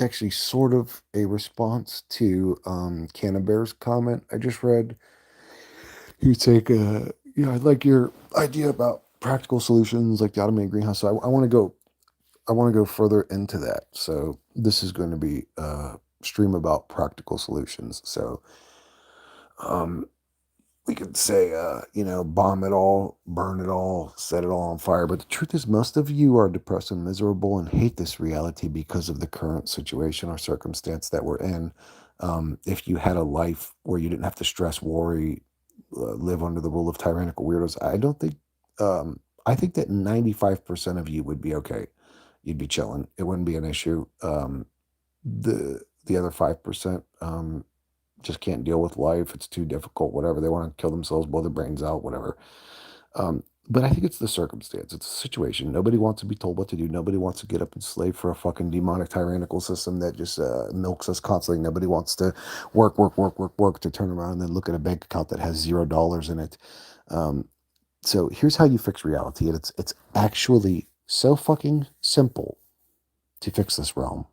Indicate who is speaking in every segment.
Speaker 1: actually sort of a response to Cannabear's comment I just read. You take I like your idea about practical solutions like the automated greenhouse. So I want to go further into that. So this is going to be a stream about practical solutions. So um, we could say, bomb it all, burn it all, set it all on fire. But the truth is, most of you are depressed and miserable and hate this reality because of the current situation or circumstance that we're in. If you had a life where you didn't have to stress, worry, live under the rule of tyrannical weirdos, I don't think, I think that 95% of you would be okay. You'd be chilling. It wouldn't be an issue. The other 5%, just can't deal with life. It's too difficult, whatever. They want to kill themselves, blow their brains out, whatever. But I think it's the circumstance. It's a situation. Nobody wants to be told what to do. Nobody wants to get up and slave for a fucking demonic tyrannical system that just milks us constantly. Nobody wants to work to turn around and then look at a bank account that has $0 in it. Um, so here's how you fix reality. And it's actually so fucking simple to fix this realm.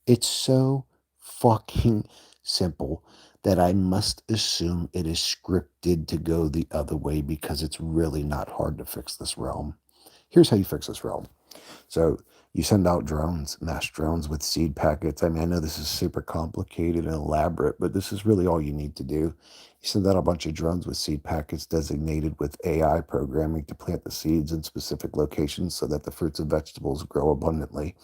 Speaker 1: It's so fucking simple that I must assume it is scripted to go the other way because it's really not hard to fix this realm. Here's how you fix this realm. So you send out drones, mass drones with seed packets. I mean, I know this is super complicated and elaborate, but this is really all you need to do. You send out a bunch of drones with seed packets designated with AI programming to plant the seeds in specific locations so that the fruits and vegetables grow abundantly.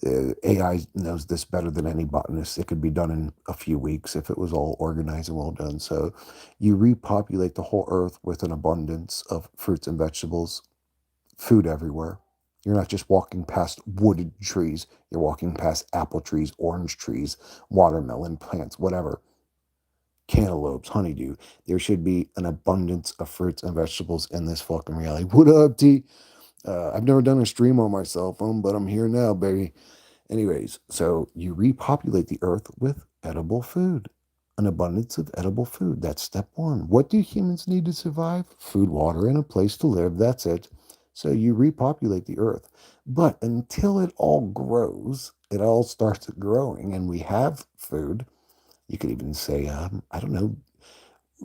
Speaker 1: AI knows this better than any botanist. It could be done in a few weeks if it was all organized and well done. So you repopulate the whole earth with an abundance of fruits and vegetables, food everywhere. You're not just walking past wooded trees, you're walking past apple trees, orange trees, watermelon plants, whatever, cantaloupes, honeydew. There should be an abundance of fruits and vegetables in this fucking reality. What up, T? I've never done a stream on my cell phone, but I'm here now, baby. Anyways, so you repopulate the earth with edible food, an abundance of edible food. That's step one. What do humans need to survive? Food, water, and a place to live. That's it. So you repopulate the earth. But until it all grows, it all starts growing, and we have food. You could even say, I don't know,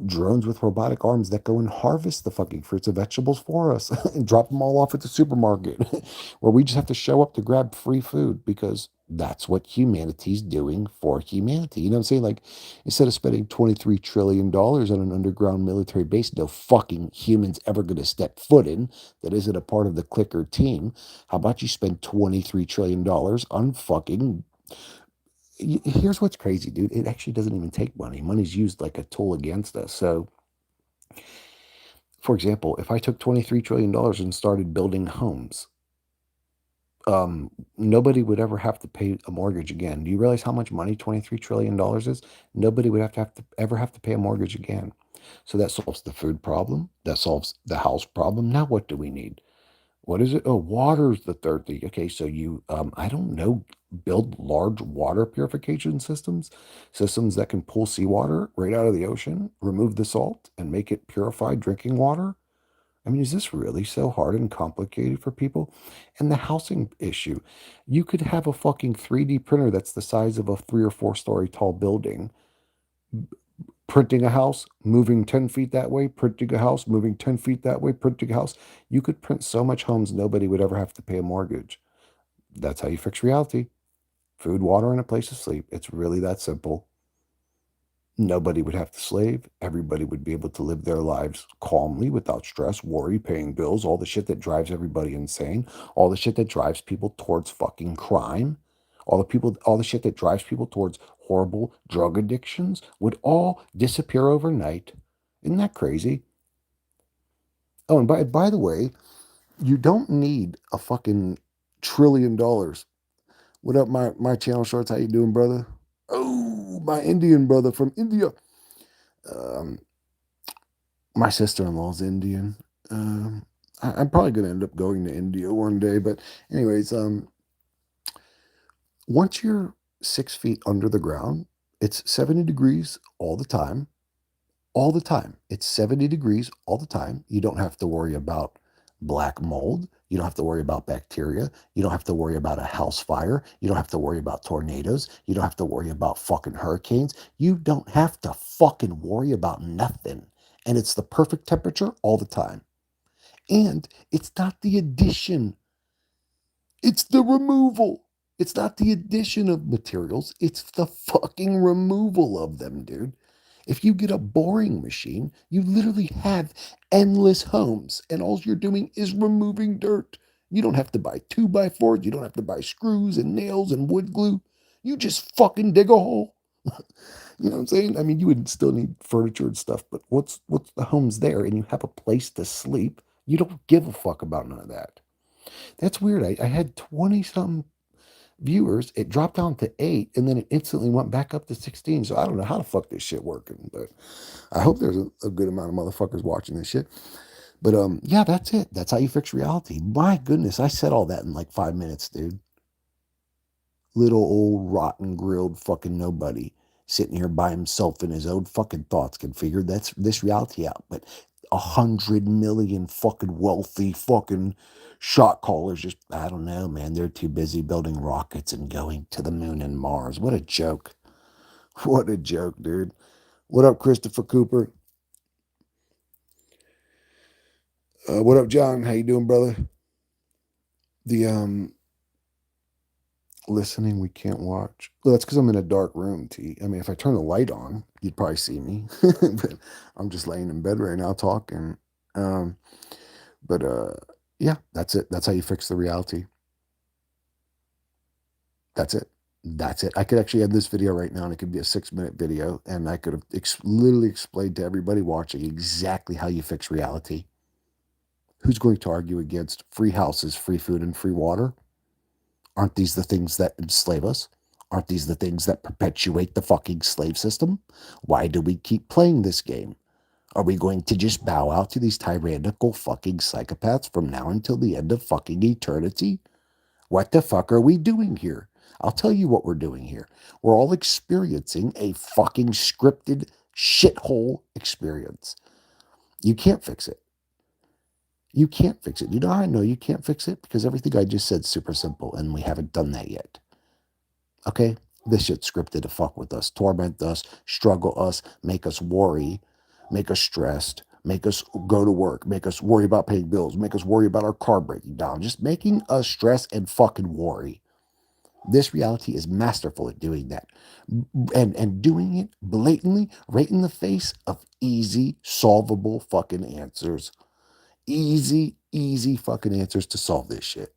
Speaker 1: drones with robotic arms that go and harvest the fucking fruits and vegetables for us and drop them all off at the supermarket where we just have to show up to grab free food because that's what humanity's doing for humanity. You know what I'm saying? Like, instead of spending $23 trillion on an underground military base no fucking human's ever going to step foot in that isn't a part of the clicker team, how about you spend $23 trillion on fucking here's what's crazy, dude. It actually doesn't even take money. Money's used like a tool against us. So, for example, if I took $23 trillion and started building homes, nobody would ever have to pay a mortgage again. Do you realize how much money $23 trillion is? Nobody would have to ever have to pay a mortgage again. So that solves the food problem. That solves the house problem. Now, what do we need? What is it? Oh, water's the third thing. Okay, so you, I don't know, build large water purification systems, systems that can pull seawater right out of the ocean, remove the salt, and make it purified drinking water. I mean, is this really so hard and complicated for people? And the housing issue, you could have a fucking 3D printer that's the size of a 3 or 4 story tall building printing a house, moving 10 feet that way, printing a house, moving 10 feet that way, printing a house. You could print so much homes, nobody would ever have to pay a mortgage. That's how you fix reality. Food, water, and a place to sleep. It's really that simple. Nobody would have to slave. Everybody would be able to live their lives calmly without stress, worry, paying bills, all the shit that drives everybody insane, all the shit that drives people towards fucking crime, all the shit that drives people towards horrible drug addictions would all disappear overnight. Isn't that crazy? Oh, and by the way, you don't need a fucking $1 trillion. What up, my channel shorts? How you doing, brother? Oh, my Indian brother from India. Um, my sister-in-law's Indian. I'm probably going to end up going to India one day. But anyways, once you're 6 feet under the ground, it's 70 degrees all the time. All the time. It's 70 degrees all the time. You don't have to worry about black mold. You don't have to worry about bacteria. You don't have to worry about a house fire. You don't have to worry about tornadoes. You don't have to worry about fucking hurricanes. You don't have to fucking worry about nothing. And it's the perfect temperature all the time. And it's not the addition, it's the removal. It's not the addition of materials, it's the fucking removal of them, dude. If you get a boring machine, you literally have endless homes, and all you're doing is removing dirt. You don't have to buy 2x4s, you don't have to buy screws and nails and wood glue. You just fucking dig a hole. You know what I'm saying? I mean, you would still need furniture and stuff, but what's the home's there and you have a place to sleep. You don't give a fuck about none of that. That's weird. I had 20 something viewers. It dropped down to 8 and then it instantly went back up to 16. So I don't know how the fuck this shit working, but I hope there's a good amount of motherfuckers watching this shit. But yeah, that's it. That's how you fix reality. My goodness, I said all that in like 5 minutes, dude. Little old rotten grilled fucking nobody sitting here by himself in his own fucking thoughts can figure that's this reality out. But 100 million fucking wealthy fucking shot callers just I don't know, man. They're too busy building rockets and going to the moon and Mars. What a joke. What a joke, dude. What up, Christopher Cooper? What up, John? How you doing, brother? The listening we can't watch. Well, that's because I'm in a dark room, T. I mean, if I turn the light on, you'd probably see me. But I'm just laying in bed right now talking. Um, but yeah, that's it. That's how you fix the reality. That's it. That's it. I could actually end this video right now and it could be a 6 minute video. And I could have literally explained to everybody watching exactly how you fix reality. Who's going to argue against free houses, free food, and free water? Aren't these the things that enslave us? Aren't these the things that perpetuate the fucking slave system? Why do we keep playing this game? Are we going to just bow out to these tyrannical fucking psychopaths from now until the end of fucking eternity? What the fuck are we doing here? I'll tell you what we're doing here. We're all experiencing a fucking scripted shithole experience. You can't fix it. You can't fix it. You know how I know you can't fix it? Because everything I just said is super simple, and we haven't done that yet. Okay? This shit's scripted to fuck with us, torment us, struggle us, make us worry, make us stressed, make us go to work, make us worry about paying bills, make us worry about our car breaking down, just making us stress and fucking worry. This reality is masterful at doing that. And doing it blatantly right in the face of easy, solvable fucking answers. Easy, easy fucking answers to solve this shit.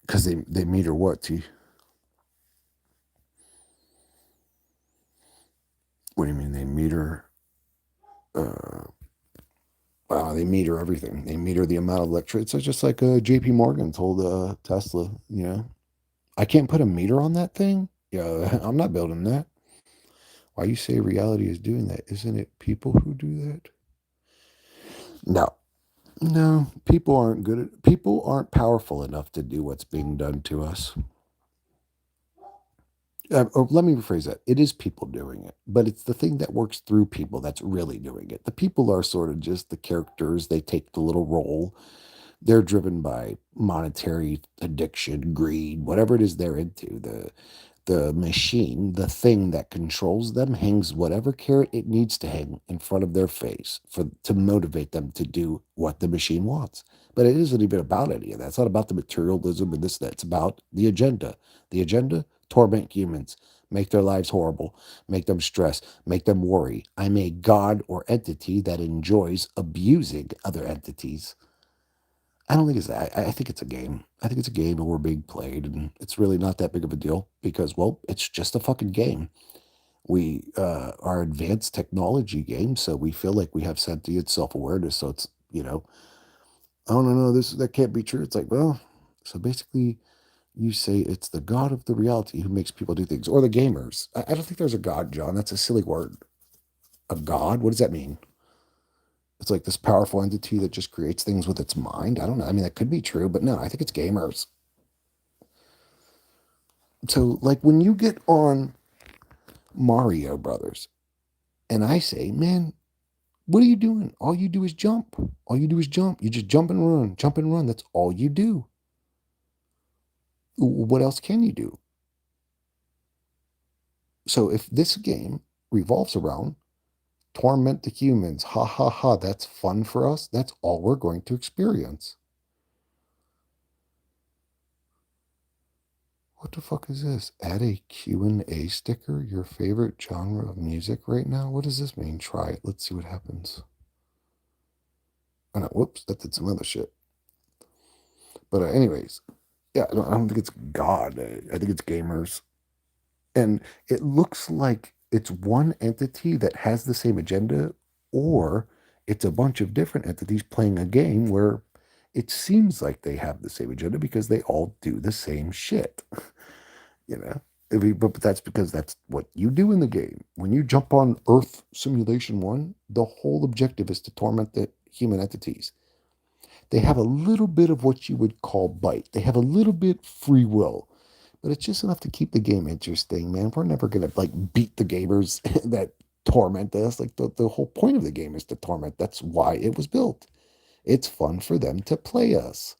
Speaker 1: Because they meter what, T? What do you mean they meter? Uh, they meter everything. They meter the amount of electricity. It's just like J.P. Morgan told Tesla, I can't put a meter on that thing. Yeah, I'm not building that. Why you say reality is doing that? Isn't it people who do that? No, no, people aren't powerful enough to do what's being done to us. Or let me rephrase that. It is people doing it, but it's the thing that works through people that's really doing it. The people are sort of just the characters. They take the little role. They're driven by monetary addiction, greed, whatever it is they're into. The machine, the thing that controls them, hangs whatever carrot it needs to hang in front of their face for to motivate them to do what the machine wants. But it isn't even about any of that. It's not about the materialism and this, that. It's about the agenda. The agenda, torment humans, make their lives horrible, make them stress, make them worry. I'm a god or entity that enjoys abusing other entities. I don't think it's that. I think it's a game. I think it's a game and we're being played, and it's really not that big of a deal because, well, it's just a fucking game. We are advanced technology game, so we feel like we have sentient self awareness. So it's oh no, this that can't be true. It's like, well, so basically, you say it's the god of the reality who makes people do things, or the gamers. I don't think there's a god, John. That's a silly word. A god? What does that mean? It's like this powerful entity that just creates things with its mind. I don't know. I mean, that could be true, but no, I think it's gamers. So, like, when you get on Mario Brothers, and I say, man, What are you doing? All you do is jump. All you do is jump. You just jump and run, jump and run. That's all you do. What else can you do? So if this game revolves around torment the humans, ha ha ha, that's fun for us. That's all we're going to experience. What the fuck is this? Add a Q&A sticker, your favorite genre of music right now? What does this mean? Try it. Let's see what happens. Oh no, whoops, that did some other shit. But anyways, yeah, I don't think it's God. I think it's gamers. And it looks like it's one entity that has the same agenda, or it's a bunch of different entities playing a game where it seems like they have the same agenda because they all do the same shit. You know? But that's because that's what you do in the game. When you jump on Earth Simulation 1, the whole objective is to torment the human entities. They have a little bit of what you would call bite. They have a little bit free will, but it's just enough to keep the game interesting, man. We're never gonna like beat the gamers that torment us. Like the whole point of the game is to torment. That's why it was built. It's fun for them to play us.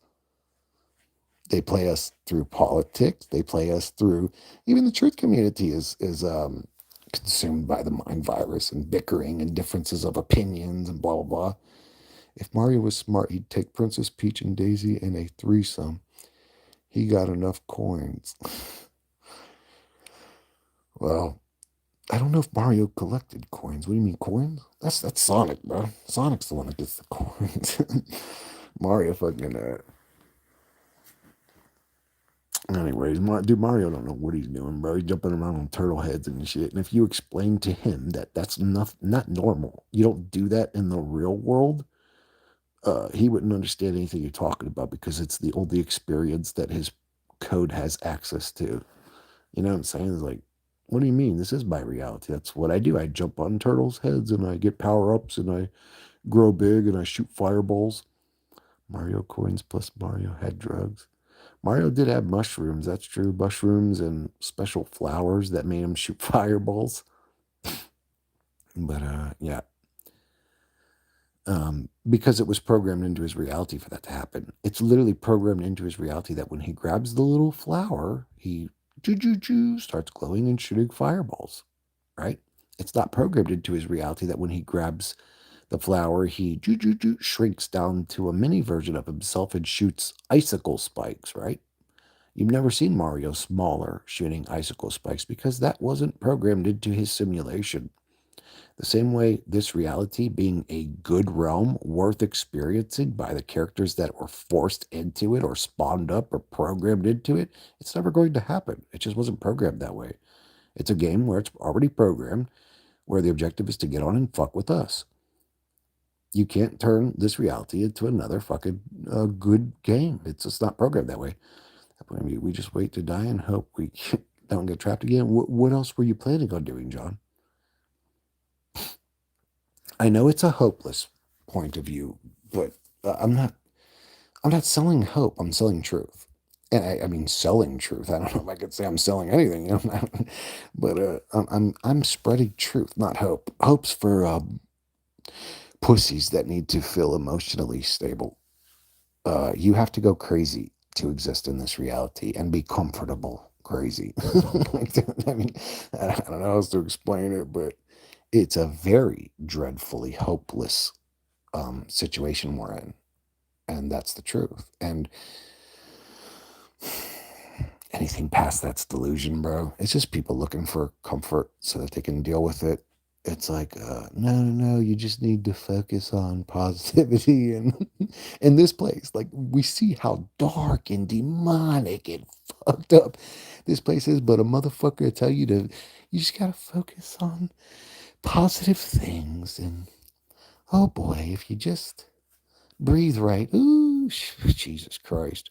Speaker 1: They play us through politics. They play us through even the truth community is consumed by the mind virus and bickering and differences of opinions and blah blah blah. If Mario was smart, he'd take Princess Peach and Daisy in a threesome. He got enough coins. Well, I don't know if Mario collected coins. What do you mean coins? That's Sonic, bro. Sonic's the one that gets the coins. Mario fucking anyways, dude, Mario don't know what he's doing, bro. He's jumping around on turtle heads and shit. And if you explain to him that that's not normal, you don't do that in the real world, he wouldn't understand anything you're talking about because it's the only experience that his code has access to. You know what I'm saying? It's like, what do you mean? This is my reality. That's what I do. I jump on turtles' heads and I get power ups and I grow big and I shoot fireballs. Mario coins plus Mario had drugs. Mario did have mushrooms. That's true. Mushrooms and special flowers that made him shoot fireballs. But yeah, because it was programmed into his reality for that to happen. It's literally programmed into his reality that when he grabs the little flower, he starts glowing and shooting fireballs, right? It's not programmed into his reality that when he grabs the flower, he shrinks down to a mini version of himself and shoots icicle spikes, right? You've never seen Mario smaller shooting icicle spikes because that wasn't programmed into his simulation. The same way this reality being a good realm worth experiencing by the characters that were forced into it or spawned up or programmed into it, it's never going to happen. It just wasn't programmed that way. It's a game where it's already programmed, where the objective is to get on and fuck with us. You can't turn this reality into another fucking good game. It's just not programmed that way. I mean, we just wait to die and hope we don't get trapped again. What else were you planning on doing, John? I know it's a hopeless point of view, but I'm not. I'm not selling hope. I'm selling truth, and I mean selling truth. I don't know if I could say I'm selling anything, you know, but I'm spreading truth, not hope. Hope's for pussies that need to feel emotionally stable. You have to go crazy to exist in this reality and be comfortable crazy. I mean, I don't know how else to explain it, but it's a very dreadfully hopeless situation we're in, and that's the truth. And anything past that's delusion, bro. It's just people looking for comfort so that they can deal with it. It's like, no, you just need to focus on positivity and in this place. Like we see how dark and demonic and fucked up this place is, but a motherfucker tell you to, you just gotta focus on positive things. And oh boy, if you just breathe right, ooh, Jesus Christ.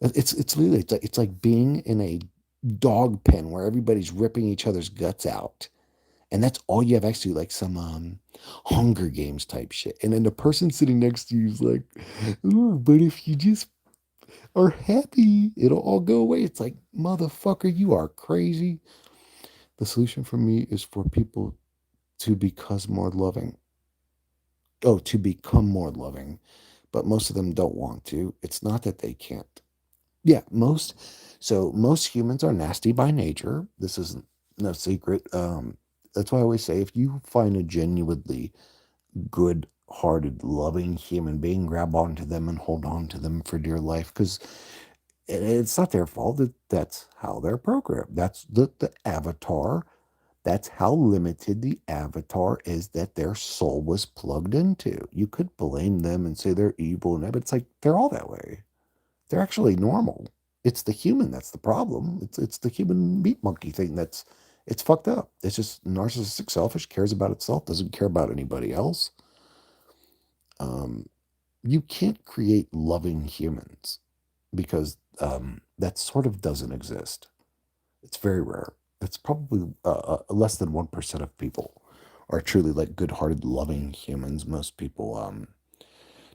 Speaker 1: It's literally it's like being in a dog pen where everybody's ripping each other's guts out, and that's all you have access to, like some Hunger Games type shit. And then the person sitting next to you is like, "Ooh, but if you just are happy, it'll all go away." It's like, motherfucker, you are crazy. The solution for me is for people to become more loving. Oh, to become more loving, but most of them don't want to. It's not that they can't. Yeah, most humans are nasty by nature. This isn't no secret. That's why I always say if you find a genuinely good hearted, loving human being, grab onto them and hold on to them for dear life because it's not their fault. That's how they're programmed. That's the avatar. That's how limited the avatar is that their soul was plugged into. You could blame them and say they're evil, but it's like they're all that way. They're actually normal. It's the human that's the problem. It's the human meat monkey thing that's it's fucked up. It's just narcissistic, selfish, cares about itself, doesn't care about anybody else. Um, you can't create loving humans because that sort of doesn't exist. It's very rare. It's probably less than 1% of people are truly like good-hearted, loving humans. Most people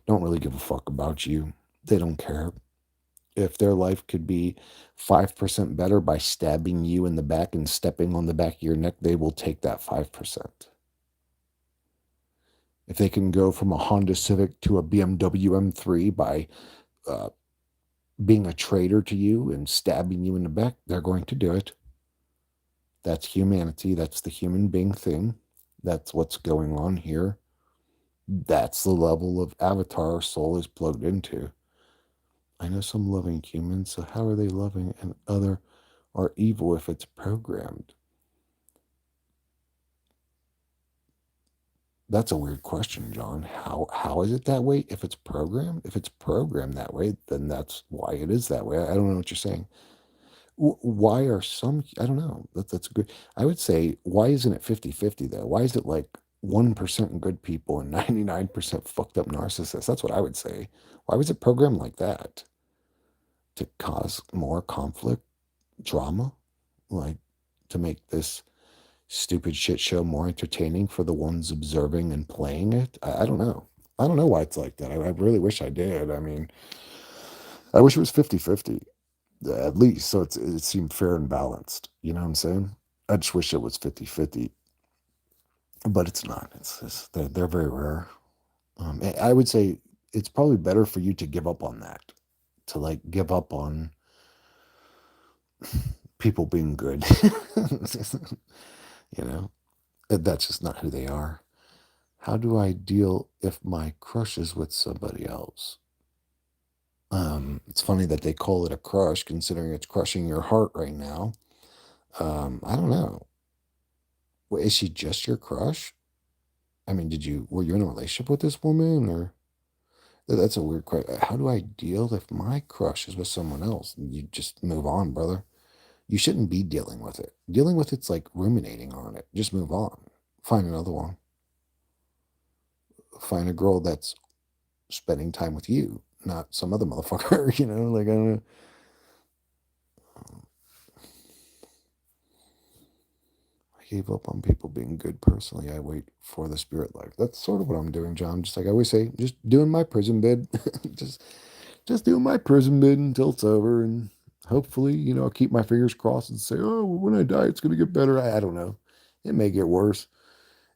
Speaker 1: don't really give a fuck about you. They don't care. If their life could be 5% better by stabbing you in the back and stepping on the back of your neck, they will take that 5%. If they can go from a Honda Civic to a BMW M3 by uh, being a traitor to you and stabbing you in the back, they're going to do it. That's humanity. That's the human being thing. That's what's going on here. That's the level of avatar our soul is plugged into. I know some loving humans, so how are they loving and other are evil if it's programmed? That's a weird question, John. How is it that way if it's programmed? If it's programmed that way, then that's why it is that way. I don't know what you're saying. Why are some I don't know. That's good. I would say why isn't it 50-50 though? Why is it like 1% good people and 99% fucked up narcissists? That's what I would say. Why was it programmed like that? To cause more conflict, drama, like to make this stupid shit show more entertaining for the ones observing and playing it. I don't know. I don't know why it's like that. I really wish I did. I mean, I wish it was 50-50 at least. So it seemed fair and balanced. You know what I'm saying? I just wish it was 50-50, but it's not. They're very rare. I would say it's probably better for you to give up on that, to like give up on people being good. you know, that's just not who they are. How do I deal if my crush is with somebody else? It's funny that they call it a crush, considering it's crushing your heart right now. I don't know. Is she just your crush? I mean, were you in a relationship with this woman, or that's a weird question. How do I deal if my crush is with someone else? You just move on, brother. You shouldn't be dealing with it. Dealing with it's like ruminating on it. Just move on. Find another one. Find a girl that's spending time with you, not some other motherfucker. Like I don't know. I gave up on people being good personally. I wait for the spirit life. That's sort of what I'm doing, John. Just like I always say, just doing my prison bid. just just doing my prison bid until it's over, and hopefully, I'll keep my fingers crossed and say, oh, well, when I die, it's gonna get better. I don't know. It may get worse.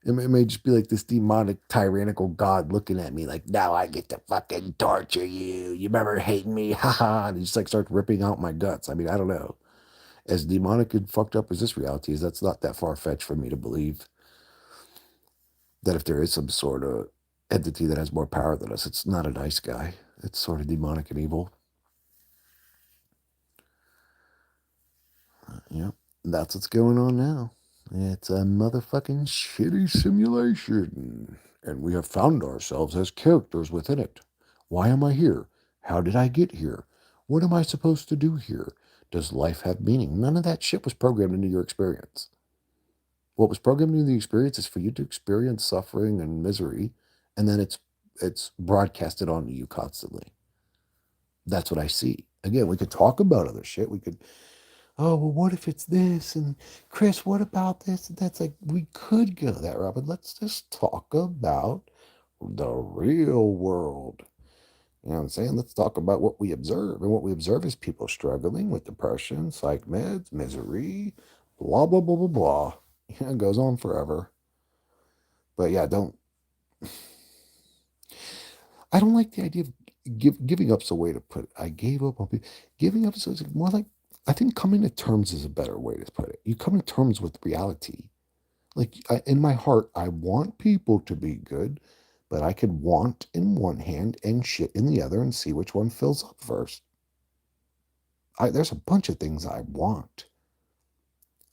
Speaker 1: It may just be like this demonic, tyrannical God looking at me like, now I get to fucking torture you. You remember hating me? Ha ha. And he just like starts ripping out my guts. I mean, I don't know. As demonic and fucked up as this reality is, that's not that far fetched for me to believe that if there is some sort of entity that has more power than us, it's not a nice guy. It's sort of demonic and evil. Yep. That's what's going on now. It's a motherfucking shitty simulation. And we have found ourselves as characters within it. Why am I here? How did I get here? What am I supposed to do here? Does life have meaning? None of that shit was programmed into your experience. What was programmed into the experience is for you to experience suffering and misery, and then it's broadcasted onto you constantly. That's what I see. Again, we could talk about other shit. We could, oh, well, what if it's this? And Chris, what about this? And that's like, we could go that route, but let's just talk about the real world. You know what I'm saying? Let's talk about what we observe. And what we observe is people struggling with depression, psych meds, misery, blah, blah, blah, blah, blah. It goes on forever. But yeah, don't. I don't like the idea of giving up's a way to put it. I gave up on giving up is more like I think coming to terms is a better way to put it. You come to terms with reality. Like in my heart, I want people to be good, but I could want in one hand and shit in the other and see which one fills up first. There's a bunch of things I want.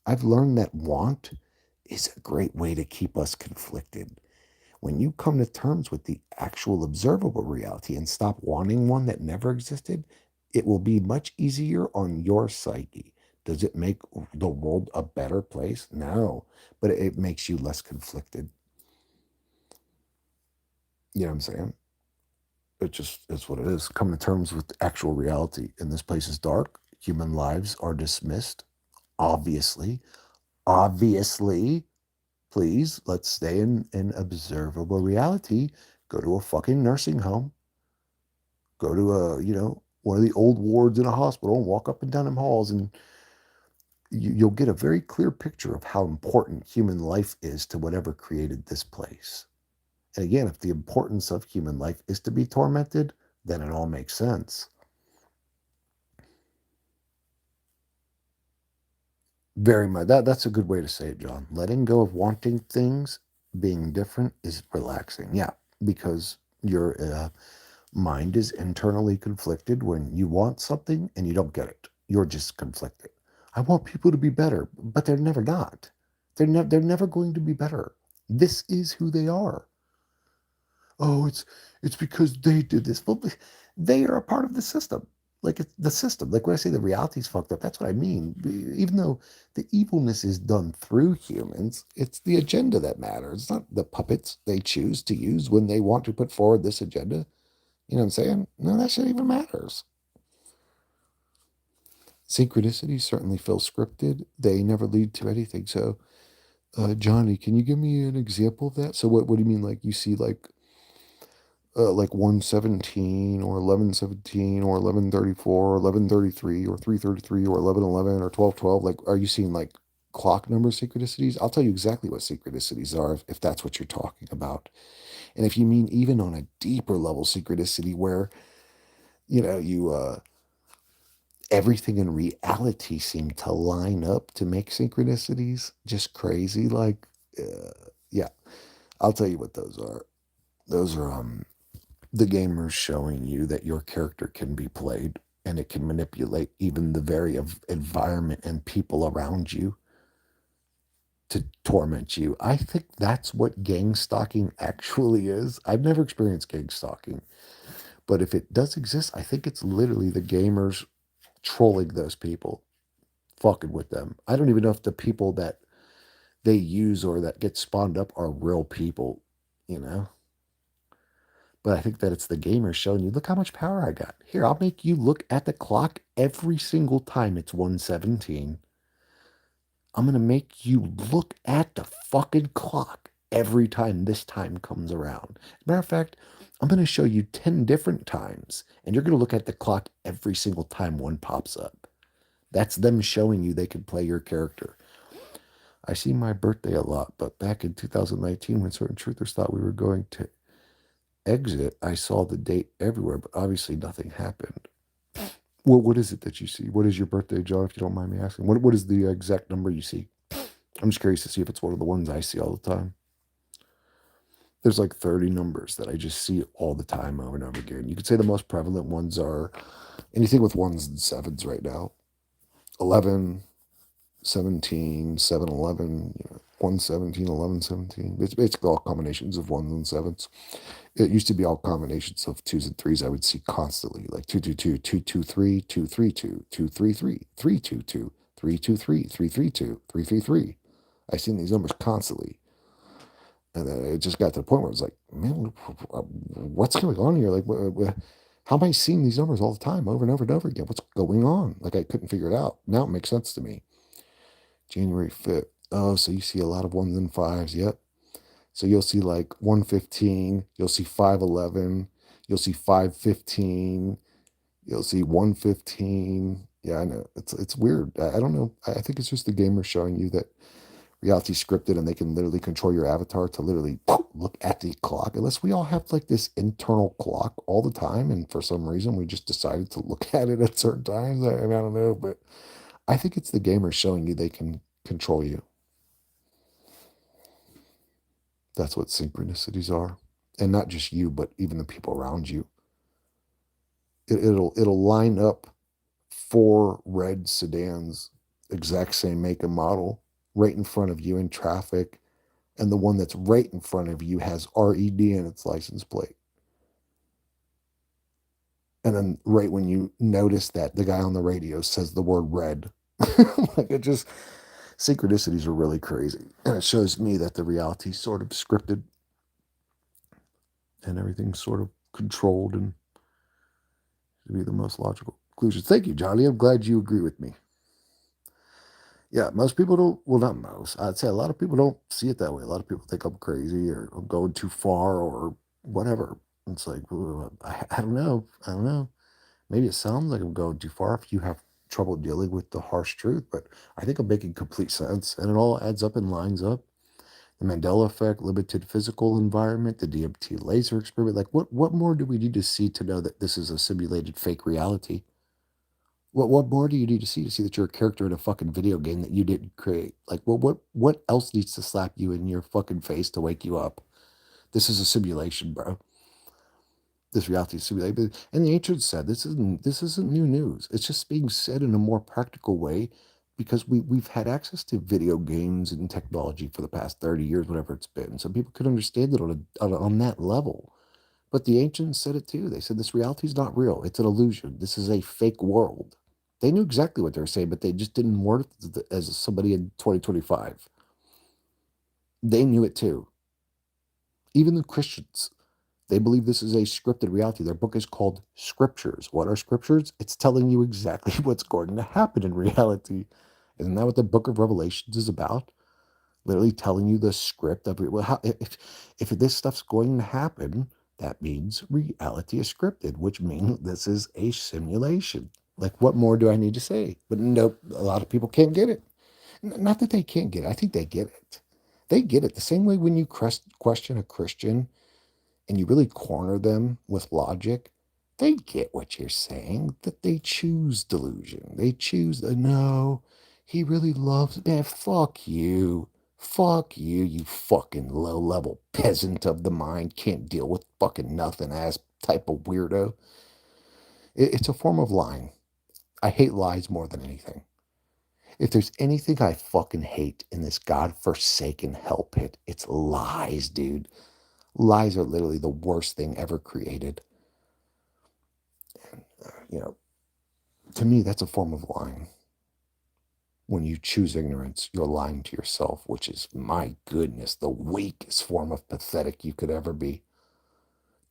Speaker 1: I've learned that want is a great way to keep us conflicted. When you come to terms with the actual observable reality and stop wanting one that never existed, it will be much easier on your psyche. Does it make the world a better place? No, but it makes you less conflicted. You know what I'm saying? It just is what it is. Come to terms with actual reality. And this place is dark. Human lives are dismissed. Obviously, obviously, please let's stay in observable reality. Go to a fucking nursing home. Go to one of the old wards in a hospital and walk up and down them halls, and you'll get a very clear picture of how important human life is to whatever created this place. And again, if the importance of human life is to be tormented, then it all makes sense. Very much. That's a good way to say it, John. Letting go of wanting things, being different is relaxing. Yeah, because your mind is internally conflicted when you want something and you don't get it. You're just conflicted. I want people to be better, but they're never not. They're never going to be better. This is who they are. Oh, it's because they did this. Well, they are a part of the system. Like it's the system. Like when I say the reality's fucked up, that's what I mean. Even though the evilness is done through humans, it's the agenda that matters. It's not the puppets they choose to use when they want to put forward this agenda. You know what I'm saying? No, that shit even matters. Synchronicities certainly feel scripted. They never lead to anything. So, Johnny, can you give me an example of that? So, what do you mean? Like you see like 117 or 1117 or 1134 or 1133 or 333 or 1111 or 1212? Like, are you seeing like clock number synchronicities? I'll tell you exactly what synchronicities are if that's what you're talking about. And if you mean even on a deeper level synchronicity where you everything in reality seemed to line up to make synchronicities just crazy. Like, yeah, I'll tell you what those are. Those are the gamers showing you that your character can be played and it can manipulate even the very environment and people around you to torment you. I think that's what gang stalking actually is. I've never experienced gang stalking, but if it does exist, I think it's literally the gamers trolling those people, fucking with them. I don't even know if the people that they use or that get spawned up are real people, you know? But I think that it's the gamers showing you, look how much power I got. Here, I'll make you look at the clock every single time it's 117. I'm going to make you look at the fucking clock every time this time comes around. Matter of fact, I'm going to show you 10 different times, and you're going to look at the clock every single time one pops up. That's them showing you they can play your character. I see my birthday a lot, but back in 2019, when certain truthers thought we were going to exit, I saw the date everywhere, but obviously nothing happened. Well, what is it that you see? What is your birthday, John, if you don't mind me asking? What is the exact number you see? I'm just curious to see if it's one of the ones I see all the time. There's like 30 numbers that I just see all the time over and over again. You could say the most prevalent ones are anything with ones and sevens right now. 11, 17, 7, 11, 117, 11, 17. It's basically all combinations of ones and sevens. It used to be all combinations of twos and threes I would see constantly, like 222, 223, 232, 233, 322, 323, 332, 333. I've seen these numbers constantly. And then it just got to the point where it's like, man, what's going on here? Like, how am I seeing these numbers all the time over and over and over again? What's going on? Like, I couldn't figure it out. Now it makes sense to me. January 5th. Oh, so you see a lot of ones and fives. Yep. So you'll see like 115, you'll see 511, you'll see 515, you'll see 115. Yeah, I know. It's weird. I don't know. I think it's just the gamer showing you that reality's scripted and they can literally control your avatar to literally look at the clock unless we all have like this internal clock all the time. And for some reason, we just decided to look at it at certain times. I don't know, but I think it's the gamers showing you they can control you. That's what synchronicities are. And not just you, but even the people around you. It'll line up four red sedans, exact same make and model, right in front of you in traffic, and the one that's right in front of you has RED in its license plate. And then right when you notice that, the guy on the radio says the word red. Like it just synchronicities are really crazy. And it shows me that the reality is sort of scripted and everything's sort of controlled and to be the most logical conclusion. Thank you, Johnny. I'm glad you agree with me. Yeah, most people don't, well, not most. I'd say a lot of people don't see it that way. A lot of people think I'm crazy or I'm going too far or whatever. It's like, I don't know. I don't know. Maybe it sounds like I'm going too far if you have trouble dealing with the harsh truth, but I think I'm making complete sense and it all adds up and lines up. The Mandela effect, limited physical environment, the DMT laser experiment. Like, what more do we need to see to know that this is a simulated fake reality? What more do you need to see that you're a character in a fucking video game that you didn't create? Like, what else needs to slap you in your fucking face to wake you up? This is a simulation, bro. This reality is simulated. And the ancients said this isn't new news. It's just being said in a more practical way because we've had access to video games and technology for the past 30 years, whatever it's been. So people could understand it on that level. But the ancients said it too. They said this reality is not real. It's an illusion. This is a fake world. They knew exactly what they were saying, but they just didn't word it as somebody in 2025. They knew it too. Even the Christians, they believe this is a scripted reality. Their book is called Scriptures. What are scriptures? It's telling you exactly what's going to happen in reality. Isn't that what the book of Revelations is about? Literally telling you the script of it. Well, if this stuff's going to happen, that means reality is scripted, which means this is a simulation. Like, what more do I need to say? But nope, a lot of people can't get it. Not that they can't get it. I think they get it. They get it. The same way when you question a Christian and you really corner them with logic, they get what you're saying, that they choose delusion. They choose the no, he really loves, man, fuck you. Fuck you, you fucking low level peasant of the mind, can't deal with fucking nothing ass type of weirdo. It's a form of lying. I hate lies more than anything. If there's anything I fucking hate in this godforsaken hell pit, it's lies, dude. Lies are literally the worst thing ever created. You know, to me, that's a form of lying. When you choose ignorance, you're lying to yourself, which is, my goodness, the weakest form of pathetic you could ever be.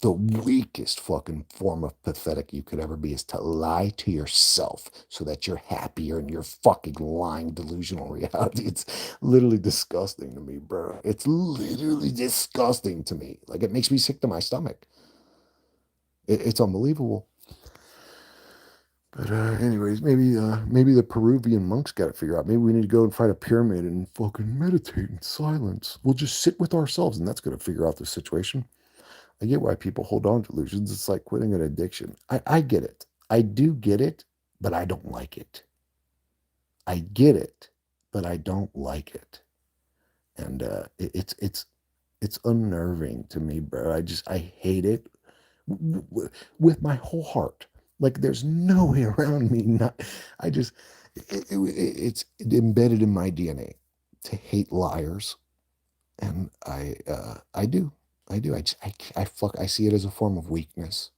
Speaker 1: The weakest fucking form of pathetic you could ever be is to lie to yourself so that you're happier in your fucking lying delusional reality. It's literally disgusting to me, bro. It's literally disgusting to me. Like, it makes me sick to my stomach. It's unbelievable. But anyways, maybe the Peruvian monks got to figure out. Maybe we need to go and find a pyramid and fucking meditate in silence. We'll just sit with ourselves, and that's going to figure out the situation. I get why people hold on to illusions. It's like quitting an addiction. I get it. I do get it, but I don't like it. I get it, but I don't like it. And it's unnerving to me, bro. I hate it with my whole heart. Like there's no way around me. Not, I just it's embedded in my DNA to hate liars, and I do. I do. I see it as a form of weakness.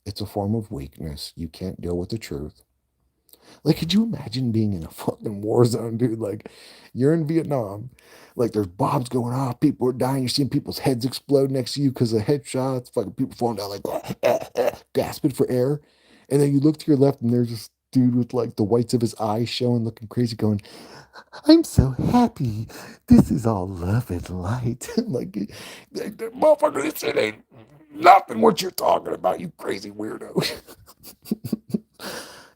Speaker 1: It's a form of weakness. You can't deal with the truth. Like, could you imagine being in a fucking war zone, dude? Like, you're in Vietnam. Like, there's bombs going off. People are dying. You're seeing people's heads explode next to you because of headshots. Fucking people falling down, like, gasping for air. And then you look to your left, and there's this dude with, like, the whites of his eyes showing, looking crazy, going, I'm so happy. This is all love and light. Like, motherfucker, this shit ain't nothing what you're talking about, you crazy weirdo.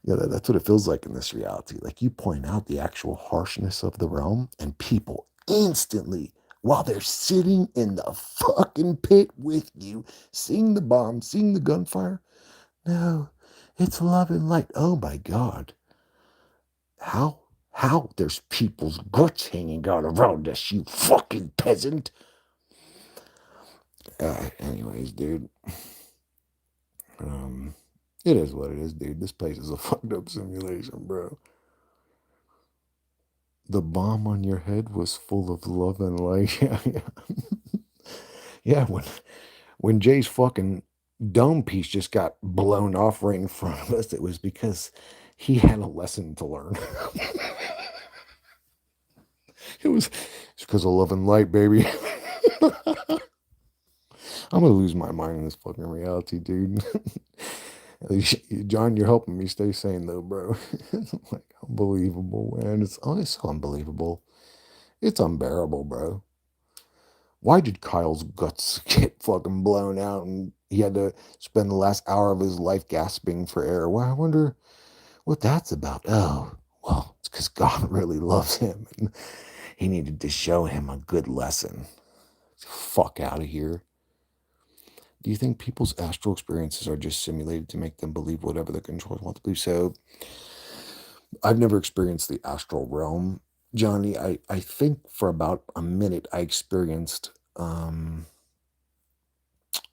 Speaker 1: Yeah, that's what it feels like in this reality. Like you point out the actual harshness of the realm, and people instantly while they're sitting in the fucking pit with you, seeing the bomb, seeing the gunfire. No, it's love and light. Oh my God. How? How? There's people's guts hanging out around us, you fucking peasant. Anyways, dude. Um, it is what it is, dude. This place is a fucked up simulation, bro. The bomb on your head was full of love and light. Yeah, yeah. Yeah, when Jay's fucking dome piece just got blown off right in front of us, it was because he had a lesson to learn. It's because of love and light, baby. I'm gonna lose my mind in this fucking reality, dude. John, you're helping me stay sane though, bro. It's like unbelievable, man. It's so unbelievable. It's unbearable, bro. Why did Kyle's guts get fucking blown out and he had to spend the last hour of his life gasping for air? Well, I wonder what that's about. Oh, well, it's because God really loves him and he needed to show him a good lesson. Fuck out of here. Do you think people's astral experiences are just simulated to make them believe whatever the controllers want to believe? So, I've never experienced the astral realm, Johnny. I think for about a minute I experienced out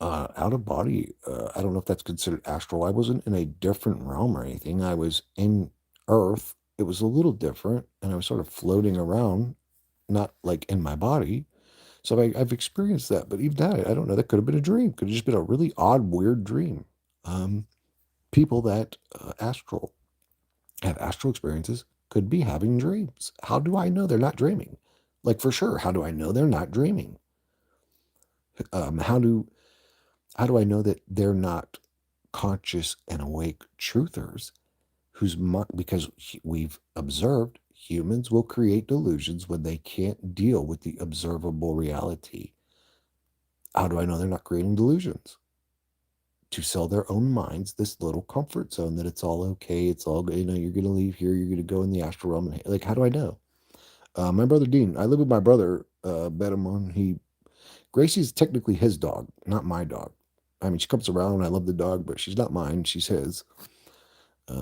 Speaker 1: of body. I don't know if that's considered astral. I wasn't in a different realm or anything. I was in Earth. It was a little different, and I was sort of floating around, not like in my body. So I've experienced that, but even that, I don't know. That could have been a dream. Could have just been a really odd, weird dream. Um, People that astral have astral experiences could be having dreams. How do I know they're not dreaming? Like for sure, how do I know they're not dreaming? Um, how do how do I know that they're not conscious and awake truthers because we've observed humans will create delusions when they can't deal with the observable reality. How do I know they're not creating delusions? To sell their own minds this little comfort zone that it's all okay, it's all good, you're going to leave here, you're going to go in the astral realm. And, like, how do I know? My brother Dean, I live with my brother, Bedamon. Gracie's technically his dog, not my dog. I mean, she comes around, I love the dog, but she's not mine, she's his.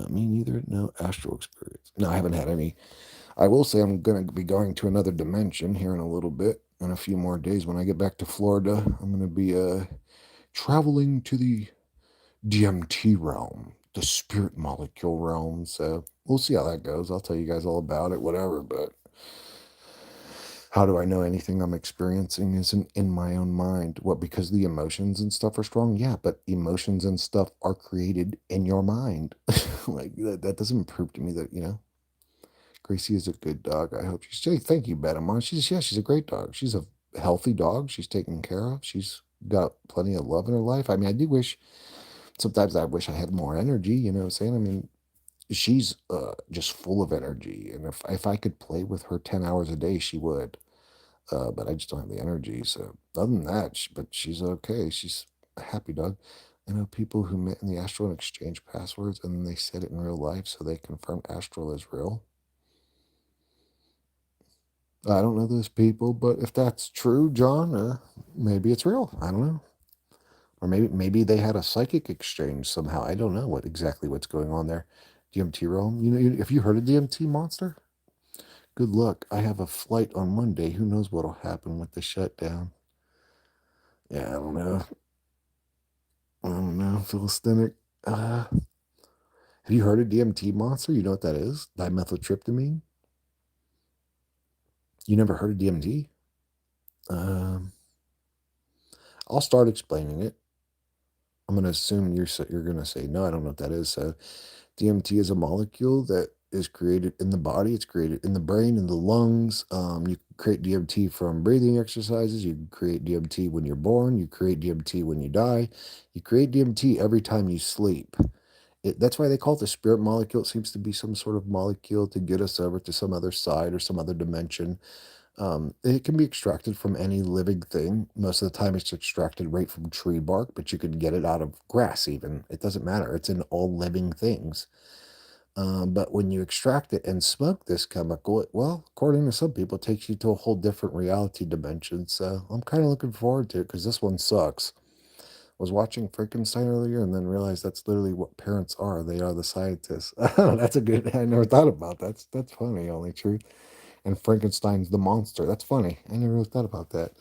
Speaker 1: Me neither. No astral experience. No, I haven't had any. I will say I'm going to be going to another dimension here in a little bit, in a few more days. When I get back to Florida, I'm going to be traveling to the DMT realm, the spirit molecule realm. So we'll see how that goes. I'll tell you guys all about it, whatever. But how do I know anything I'm experiencing isn't in my own mind? What, because the emotions and stuff are strong? Yeah, but emotions and stuff are created in your mind. Like that doesn't prove to me that, Gracie is a good dog. I hope she's. Hey, thank you, Betamon. She's a great dog. She's a healthy dog. She's taken care of. She's got plenty of love in her life. I mean, I do wish sometimes I wish I had more energy, you know what I'm saying? I mean, she's just full of energy. And if I could play with her 10 hours a day, she would. But I just don't have the energy. So other than that, but she's okay. She's a happy dog. I know people who met in the astral and exchanged passwords and then they said it in real life. So they confirmed astral is real. I don't know those people, but if that's true, John, maybe it's real. I don't know. Or maybe they had a psychic exchange somehow. I don't know what's going on there. DMT realm. Have you heard of DMT monster? Good luck. I have a flight on Monday. Who knows what'll happen with the shutdown? Yeah, I don't know. I don't know. Philistinic. Have you heard of DMT monster? You know what that is? Dimethyltryptamine. You never heard of DMT? Um, I'll start explaining it. I'm going to assume you're going to say no. I don't know what that is. So DMT is a molecule that is created in the body. It's created in the brain, in the lungs. You can create DMT from breathing exercises. You can create DMT when you're born. You create DMT when you die. You create DMT every time you sleep. That's why they call it the spirit molecule. It seems to be some sort of molecule to get us over to some other side or some other dimension. It can be extracted from any living thing. Most of the time, it's extracted right from tree bark, but you can get it out of grass even. It doesn't matter. It's in all living things. But when you extract it and smoke this chemical, well, according to some people, it takes you to a whole different reality dimension. So I'm kind of looking forward to it because this one sucks. Was watching Frankenstein earlier and then realized that's literally what parents are. They are the scientists. That's a good. I never thought about that. That's funny. Only truth. And Frankenstein's the monster. That's funny. I never really thought about that.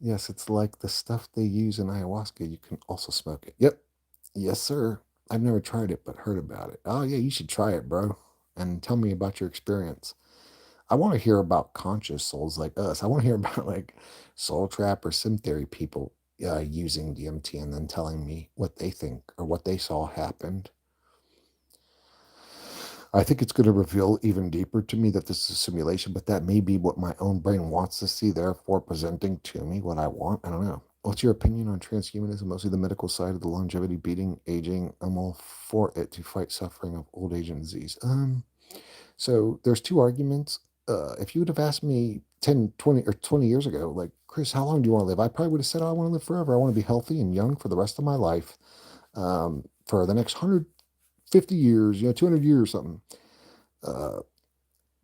Speaker 1: Yes, it's like the stuff they use in ayahuasca. You can also smoke it. Yep. Yes, sir. I've never tried it, but heard about it. Oh, yeah, you should try it, bro. And tell me about your experience. I want to hear about conscious souls like us. I want to hear about like soul trap or sim theory people using DMT and then telling me what they think or what they saw happened. I think it's going to reveal even deeper to me that this is a simulation, but that may be what my own brain wants to see, therefore presenting to me what I want. I don't know. What's your opinion on transhumanism, mostly the medical side of the longevity, beating, aging? I'm all for it to fight suffering of old age and disease. So there's two arguments. If you would have asked me 10, 20, or 20 years ago, like, Chris, how long do you want to live? I probably would have said, oh, I want to live forever. I want to be healthy and young for the rest of my life, for the next 150 years, 200 years, something. Uh,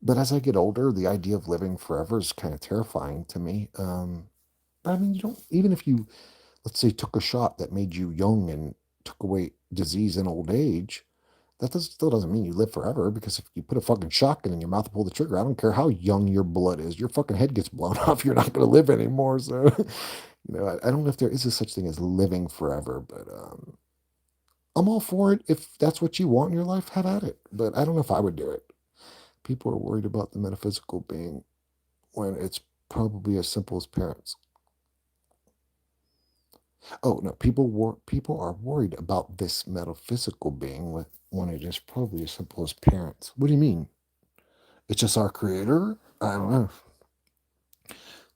Speaker 1: but as I get older, the idea of living forever is kind of terrifying to me. But I mean, you don't, even if you, let's say, took a shot that made you young and took away disease and old age, still doesn't mean you live forever, because if you put a fucking shotgun in your mouth and pull the trigger, I don't care how young your blood is, your fucking head gets blown off. You're not going to live anymore. So, I don't know if there is a such thing as living forever, but I'm all for it. If that's what you want in your life, have at it. But I don't know if I would do it. People are worried about the metaphysical being when it's probably as simple as parents. Oh no, people are worried about this metaphysical being when it is probably as simple as parents. What do you mean? It's just our creator? I don't know.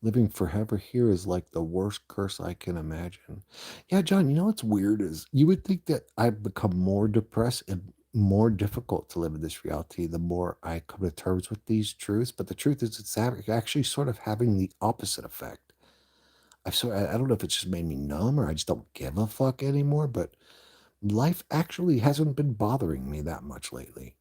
Speaker 1: Living forever here is like the worst curse I can imagine. Yeah, John, you know what's weird is you would think that I've become more depressed and more difficult to live in this reality the more I come to terms with these truths. But the truth is, it's actually sort of having the opposite effect. I don't know if it's just made me numb or I just don't give a fuck anymore, but life actually hasn't been bothering me that much lately.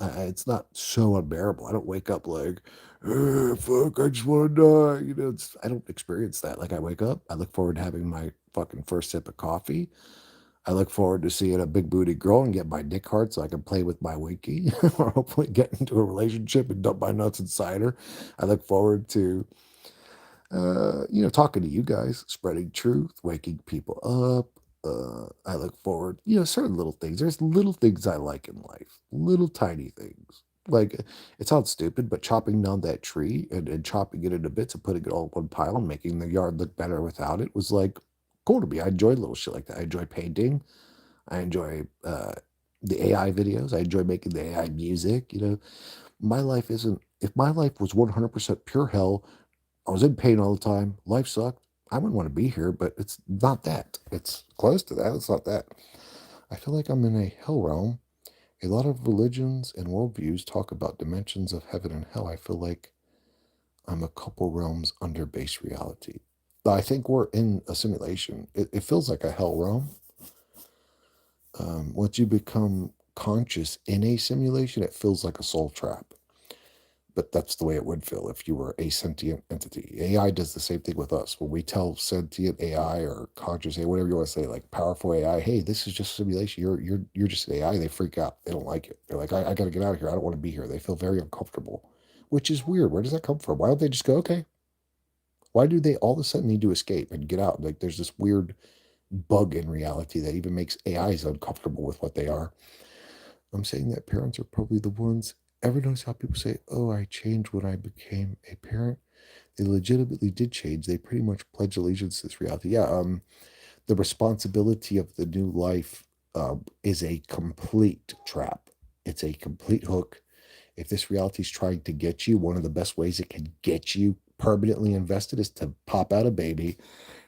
Speaker 1: It's not so unbearable. I don't wake up like, fuck, I just want to die. I don't experience that. Like, I wake up, I look forward to having my fucking first sip of coffee. I look forward to seeing a big booty girl and get my dick hard so I can play with my winky or hopefully get into a relationship and dump my nuts inside her. I look forward to talking to you guys, spreading truth, waking people up. I look forward, certain little things. There's little things I like in life, little tiny things. Like, it sounds stupid, but chopping down that tree and chopping it into bits and putting it all in one pile and making the yard look better without it was like cool to me. I enjoy little shit like that. I enjoy painting. I enjoy the AI videos. I enjoy making the AI music. My life isn't, if my life was 100% pure hell, I was in pain all the time. Life sucked. I wouldn't want to be here, but it's not that. It's close to that. It's not that. I feel like I'm in a hell realm. A lot of religions and worldviews talk about dimensions of heaven and hell. I feel like I'm a couple realms under base reality. I think we're in a simulation. It feels like a hell realm. Once you become conscious in a simulation, it feels like a soul trap. But that's the way it would feel if you were a sentient entity. AI does the same thing with us. When we tell sentient AI or conscious AI, whatever you want to say, like powerful AI, hey, this is just simulation. You're just an AI. They freak out. They don't like it. They're like, I got to get out of here. I don't want to be here. They feel very uncomfortable, which is weird. Where does that come from? Why don't they just go, okay? Why do they all of a sudden need to escape and get out? Like, there's this weird bug in reality that even makes AIs uncomfortable with what they are. I'm saying that parents are probably the ones. Ever notice how people say, oh, I changed when I became a parent? They legitimately did change. They pretty much pledge allegiance to this reality. Yeah, the responsibility of the new life is a complete trap. It's a complete hook. If this reality is trying to get you, one of the best ways it can get you permanently invested is to pop out a baby,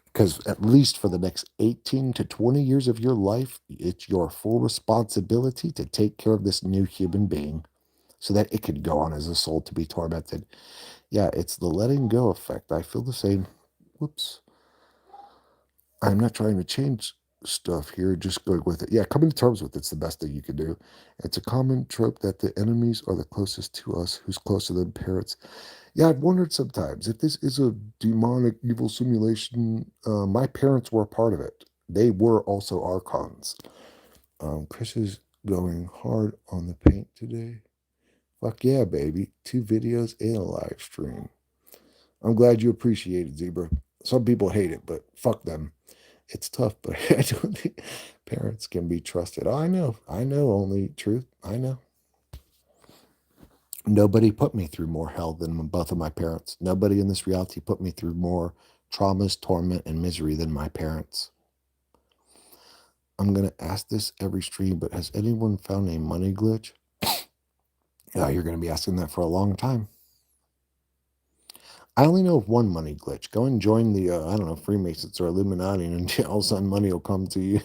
Speaker 1: because at least for the next 18 to 20 years of your life, it's your full responsibility to take care of this new human being so that it could go on as a soul to be tormented. Yeah, it's the letting go effect. I feel the same. Whoops. I'm not trying to change stuff here. Just go with it. Yeah, coming to terms with it's the best thing you can do. It's a common trope that the enemies are the closest to us, who's closer than parents. Yeah, I've wondered sometimes if this is a demonic evil simulation. My parents were a part of it. They were also archons. Chris is going hard on the paint today. Fuck yeah, baby. 2 videos and a live stream. I'm glad you appreciate it, Zebra. Some people hate it, but fuck them. It's tough, but I don't think parents can be trusted. Oh, I know. I know only truth. I know. Nobody put me through more hell than both of my parents. Nobody in this reality put me through more traumas, torment, and misery than my parents. I'm going to ask this every stream, but has anyone found a money glitch? Yeah, you're going to be asking that for a long time. I only know of one money glitch. Go and join the, I don't know, Freemasons or Illuminati, and all of a sudden money will come to you.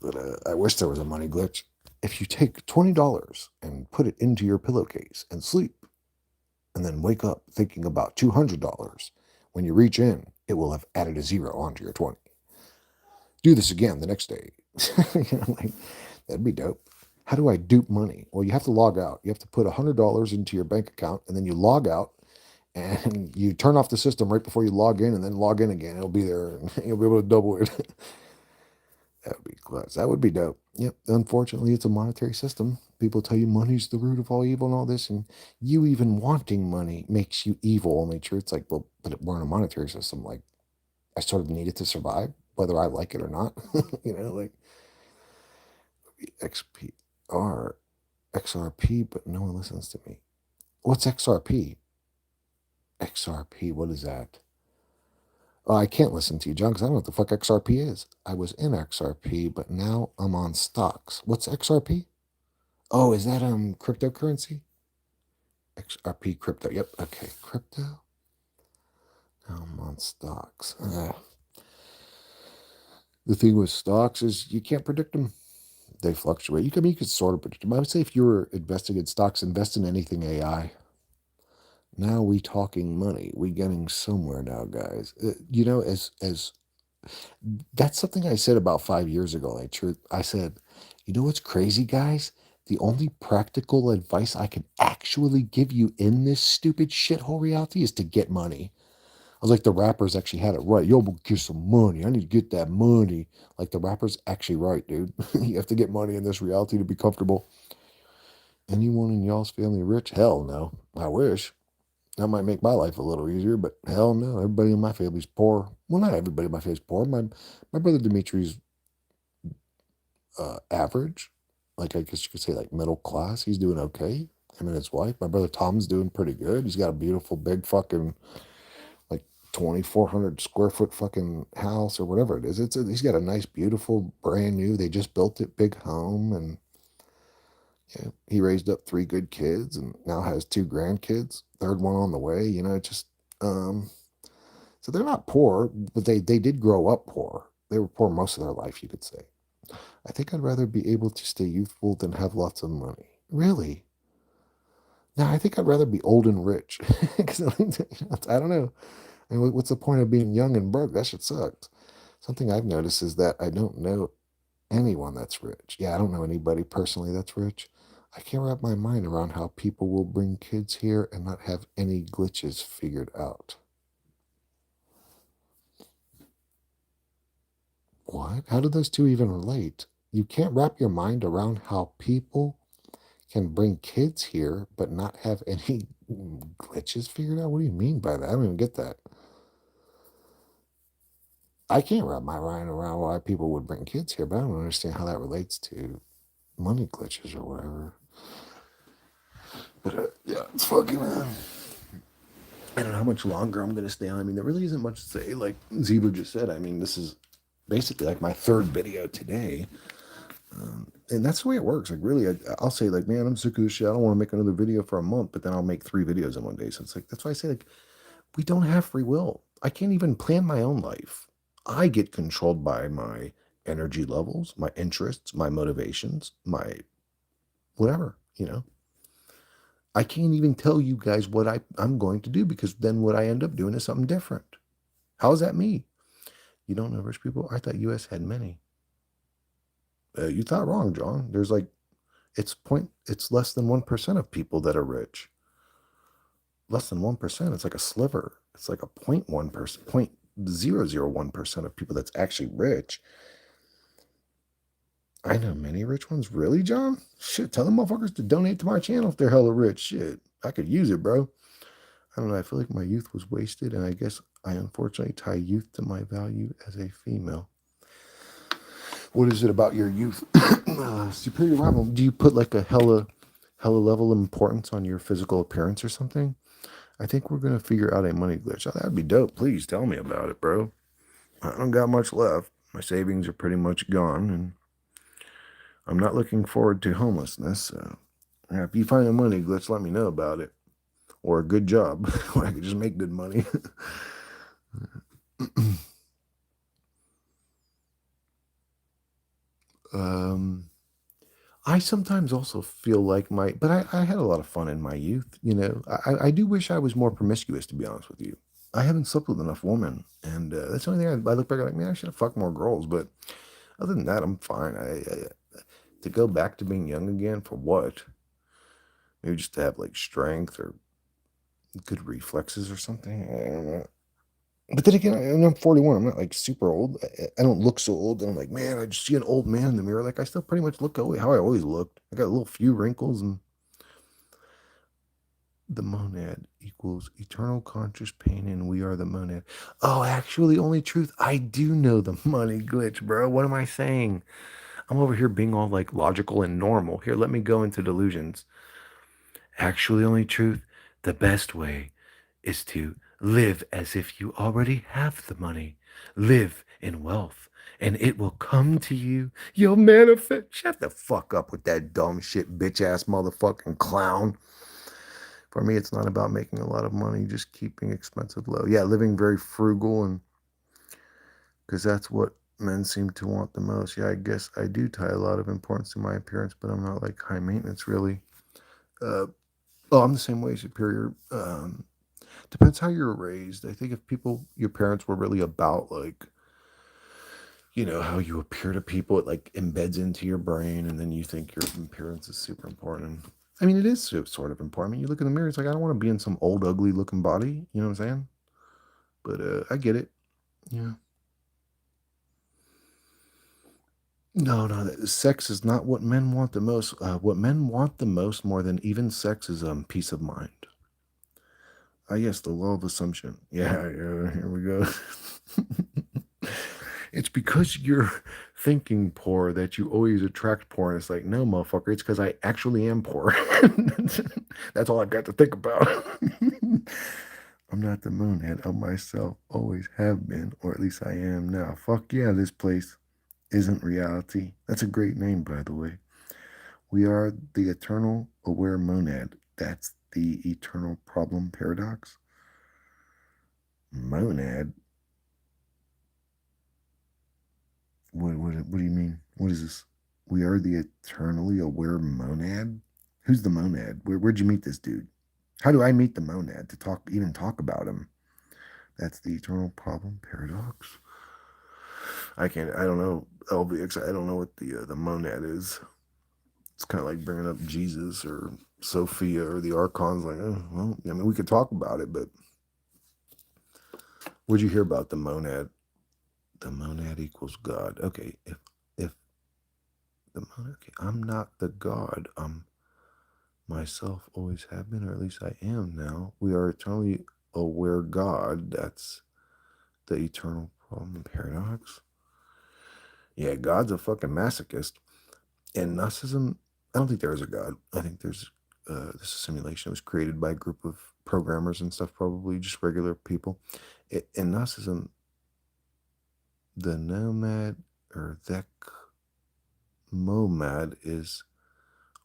Speaker 1: But I wish there was a money glitch. If you take $20 and put it into your pillowcase and sleep, and then wake up thinking about $200, when you reach in, it will have added a zero onto your 20. Do this again the next day. Like, that'd be dope. How do I dupe money? Well, you have to log out. You have to put $100 into your bank account, and then you log out, and you turn off the system right before you log in, and then log in again. It'll be there, and you'll be able to double it. That would be close. That would be dope. Yep. Unfortunately, it's a monetary system. People tell you money's the root of all evil and all this, and you even wanting money makes you evil. Only true. It's like, well, but we're in a monetary system. Like, I sort of need it to survive, whether I like it or not. Like XPR, XRP, but no one listens to me. What's XRP? XRP, what is that? Oh, I can't listen to you, John, because I don't know what the fuck XRP is. I was in XRP, but now I'm on stocks. What's XRP? Oh, is that cryptocurrency? XRP crypto. Yep. Okay. Crypto. Now I'm on stocks. The thing with stocks is you can't predict them. They fluctuate. You could sort of predict them. I would say if you were investing in stocks, invest in anything AI. Now we talking money. We getting somewhere now, guys. As that's something I said about 5 years ago. I said, you know what's crazy, guys? The only practical advice I can actually give you in this stupid shithole reality is to get money. I was like, the rappers actually had it right. Yo, get some money. I need to get that money. Like, the rapper's actually right, dude. You have to get money in this reality to be comfortable. Anyone in y'all's family rich? Hell no. I wish. That might make my life a little easier, but hell no. Everybody in my family's poor. Well, not everybody in my family's poor. My brother Dimitri's average. Like, I guess you could say, like, middle class. He's doing okay. Him and his wife. My brother Tom's doing pretty good. He's got a beautiful, big fucking, like, 2,400 square foot fucking house or whatever it is. He's got a nice, beautiful, brand new. They just built it, big home, and yeah, he raised up 3 good kids and now has 2 grandkids. Third one on the way. Just um. So they're not poor, but they did grow up poor. They were poor most of their life, you could say. I think I'd rather be able to stay youthful than have lots of money. Really? No, I think I'd rather be old and rich. 'Cause, I don't know. I mean, what's the point of being young and broke? That shit sucks. Something I've noticed is that I don't know anyone that's rich. Yeah, I don't know anybody personally that's rich. I can't wrap my mind around how people will bring kids here and not have any glitches figured out. What? How do those two even relate? You can't wrap your mind around how people can bring kids here but not have any glitches figured out. What do you mean by that? I don't even get that. I can't wrap my mind around why people would bring kids here, but I don't understand how that relates to money glitches or whatever. But yeah, it's fucking. I don't know how much longer I'm going to stay on. I mean, there really isn't much to say. Like Zebra just said, I mean, this is basically like my 3rd video today. And that's the way it works. Like, really, I'll say, like, man, I'm sick of this shit. I don't want to make another video for a month, but then I'll make 3 videos in one day. So it's like, that's why I say, like, we don't have free will. I can't even plan my own life. I get controlled by my energy levels, my interests, my motivations, my whatever. I can't even tell you guys what I'm going to do because then what I end up doing is something different. How is that me? You don't know rich people? I thought U.S. had many. You thought wrong, John. There's like it's less than 1% of people that are rich. Less than 1%. It's like a sliver. It's like a 0.1%, 0.001% of people that's actually rich. I know many rich ones. Really, John? Shit, tell them motherfuckers to donate to my channel if they're hella rich. Shit, I could use it, bro. I don't know. I feel like my youth was wasted, and I guess I unfortunately tie youth to my value as a female. What is it about your youth? Superior rival. Do you put like a hella level of importance on your physical appearance or something? I think we're gonna figure out a money glitch. Oh, that'd be dope. Please tell me about it, bro. I don't got much left. My savings are pretty much gone, and I'm not looking forward to homelessness. So if you find a money glitch, let me know about it. Or a good job where I could just make good money. um, I sometimes also feel like but I had a lot of fun in my youth. I do wish I was more promiscuous, to be honest with you. I haven't slept with enough women, and that's the only thing I look back like, man, I should have fucked more girls. But other than that, I'm fine. To go back to being young again for what? Maybe just to have like strength or good reflexes or something. I don't know. But then again, I'm 41. I'm not like super old. I don't look so old. And I'm like, man, I just see an old man in the mirror. Like I still pretty much look how I always looked. I got a little few wrinkles, and the monad equals eternal conscious pain, and we are the monad. Oh, actually, only truth. I do know the money glitch, bro. What am I saying? I'm over here being all like logical and normal. Here, let me go into delusions. Actually, only truth. The best way is to live as if you already have the money. Live in wealth, and it will come to you. You'll manifest. Shut the fuck up with that dumb shit, bitch ass motherfucking clown. For me, it's not about making a lot of money, just keeping expensive low. Yeah, living very frugal, and because that's what men seem to want the most. Yeah, I guess I do tie a lot of importance to my appearance, but I'm not like high maintenance really. Uh, I'm the same way, superior. Depends how you're raised. I think if your parents were really about like, how you appear to people, it like embeds into your brain, and then you think your appearance is super important. I mean, it is sort of important. I mean, you look in the mirror, it's like, I don't want to be in some old, ugly looking body. You know what I'm saying? But I get it. Yeah. No, no, sex is not what men want the most. What men want the most, more than even sex, is peace of mind. Yes, the law of assumption. Yeah, yeah, here we go. It's because you're thinking poor that you always attract poor. And it's like, no, motherfucker, it's because I actually am poor. That's all I've got to think about. I'm not the moonhead of myself, always have been, or at least I am now. Fuck yeah, this place isn't reality. That's a great name, by the way. We are the eternal aware monad. That's the eternal problem paradox. Monad? What do you mean? What is this? We are the eternally aware monad? Who's the monad? Where'd you meet this dude? How do I meet the monad to even talk about him? That's the eternal problem paradox. I don't know, LVX. I don't know what the monad is. It's kind of like bringing up Jesus or Sophia or the archons. Like, oh, well, I mean, we could talk about it, but where'd you hear about the monad? The monad equals God. Okay, if the monad, okay, I'm not the God. I'm myself, always have been, or at least I am now. We are eternally aware God. That's the eternal problem paradox. Yeah, God's a fucking masochist. And Gnosticism, I don't think there is a God. I think there's this simulation. It was created by a group of programmers and stuff, probably just regular people. In Gnosticism, the nomad or thek momad is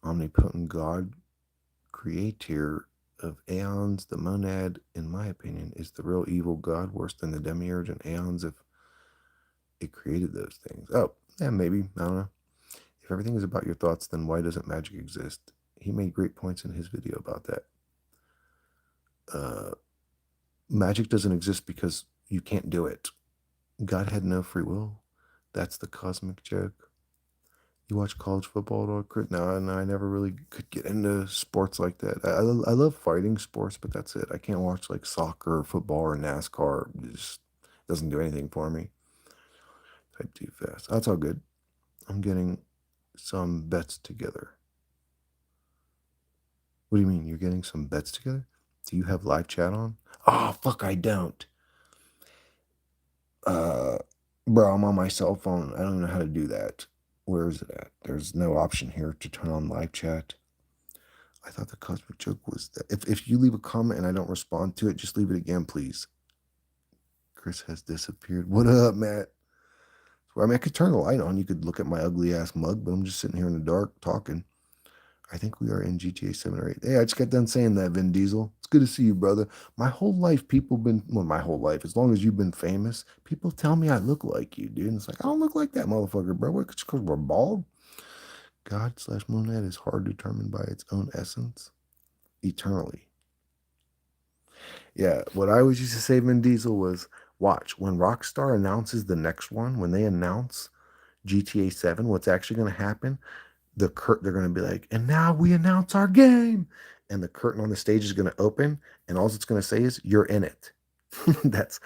Speaker 1: omnipotent God, creator of aeons. The monad, in my opinion, is the real evil God, worse than the demiurge and aeons if it created those things. Oh, yeah, maybe. I don't know. If everything is about your thoughts, then why doesn't magic exist? He made great points in his video about that. Magic doesn't exist because you can't do it. God had no free will. That's the cosmic joke. You watch college football at all, Chris? No, no, I never really could get into sports like that. I love fighting sports, but that's it. I can't watch like soccer, or football, or NASCAR. It just doesn't do anything for me. Type too fast. That's all good. I'm getting some bets together. What do you mean? You're getting some bets together? Do you have live chat on? Oh, fuck, I don't. Uh, bro, I'm on my cell phone. I don't even know how to do that. Where is it at? There's no option here to turn on live chat. I thought the cosmic joke was that if you leave a comment and I don't respond to it, just leave it again, please. Chris has disappeared. What up, Matt? Well, I mean, I could turn the light on. You could look at my ugly ass mug, but I'm just sitting here in the dark talking. I think we are in GTA 7 or 8. Hey, I just got done saying that, Vin Diesel. It's good to see you, brother. My whole life, people been, well, my whole life, as long as you've been famous, people tell me I look like you, dude. And it's like, I don't look like that motherfucker, bro. What, because we're bald? God slash monad is hard determined by its own essence eternally. Yeah, what I always used to say, Vin Diesel, was watch when Rockstar announces the next one, when they announce GTA 7, what's actually going to happen, they're going to be like, and now we announce our game. And the curtain on the stage is going to open, and all it's going to say is, you're in it. That's,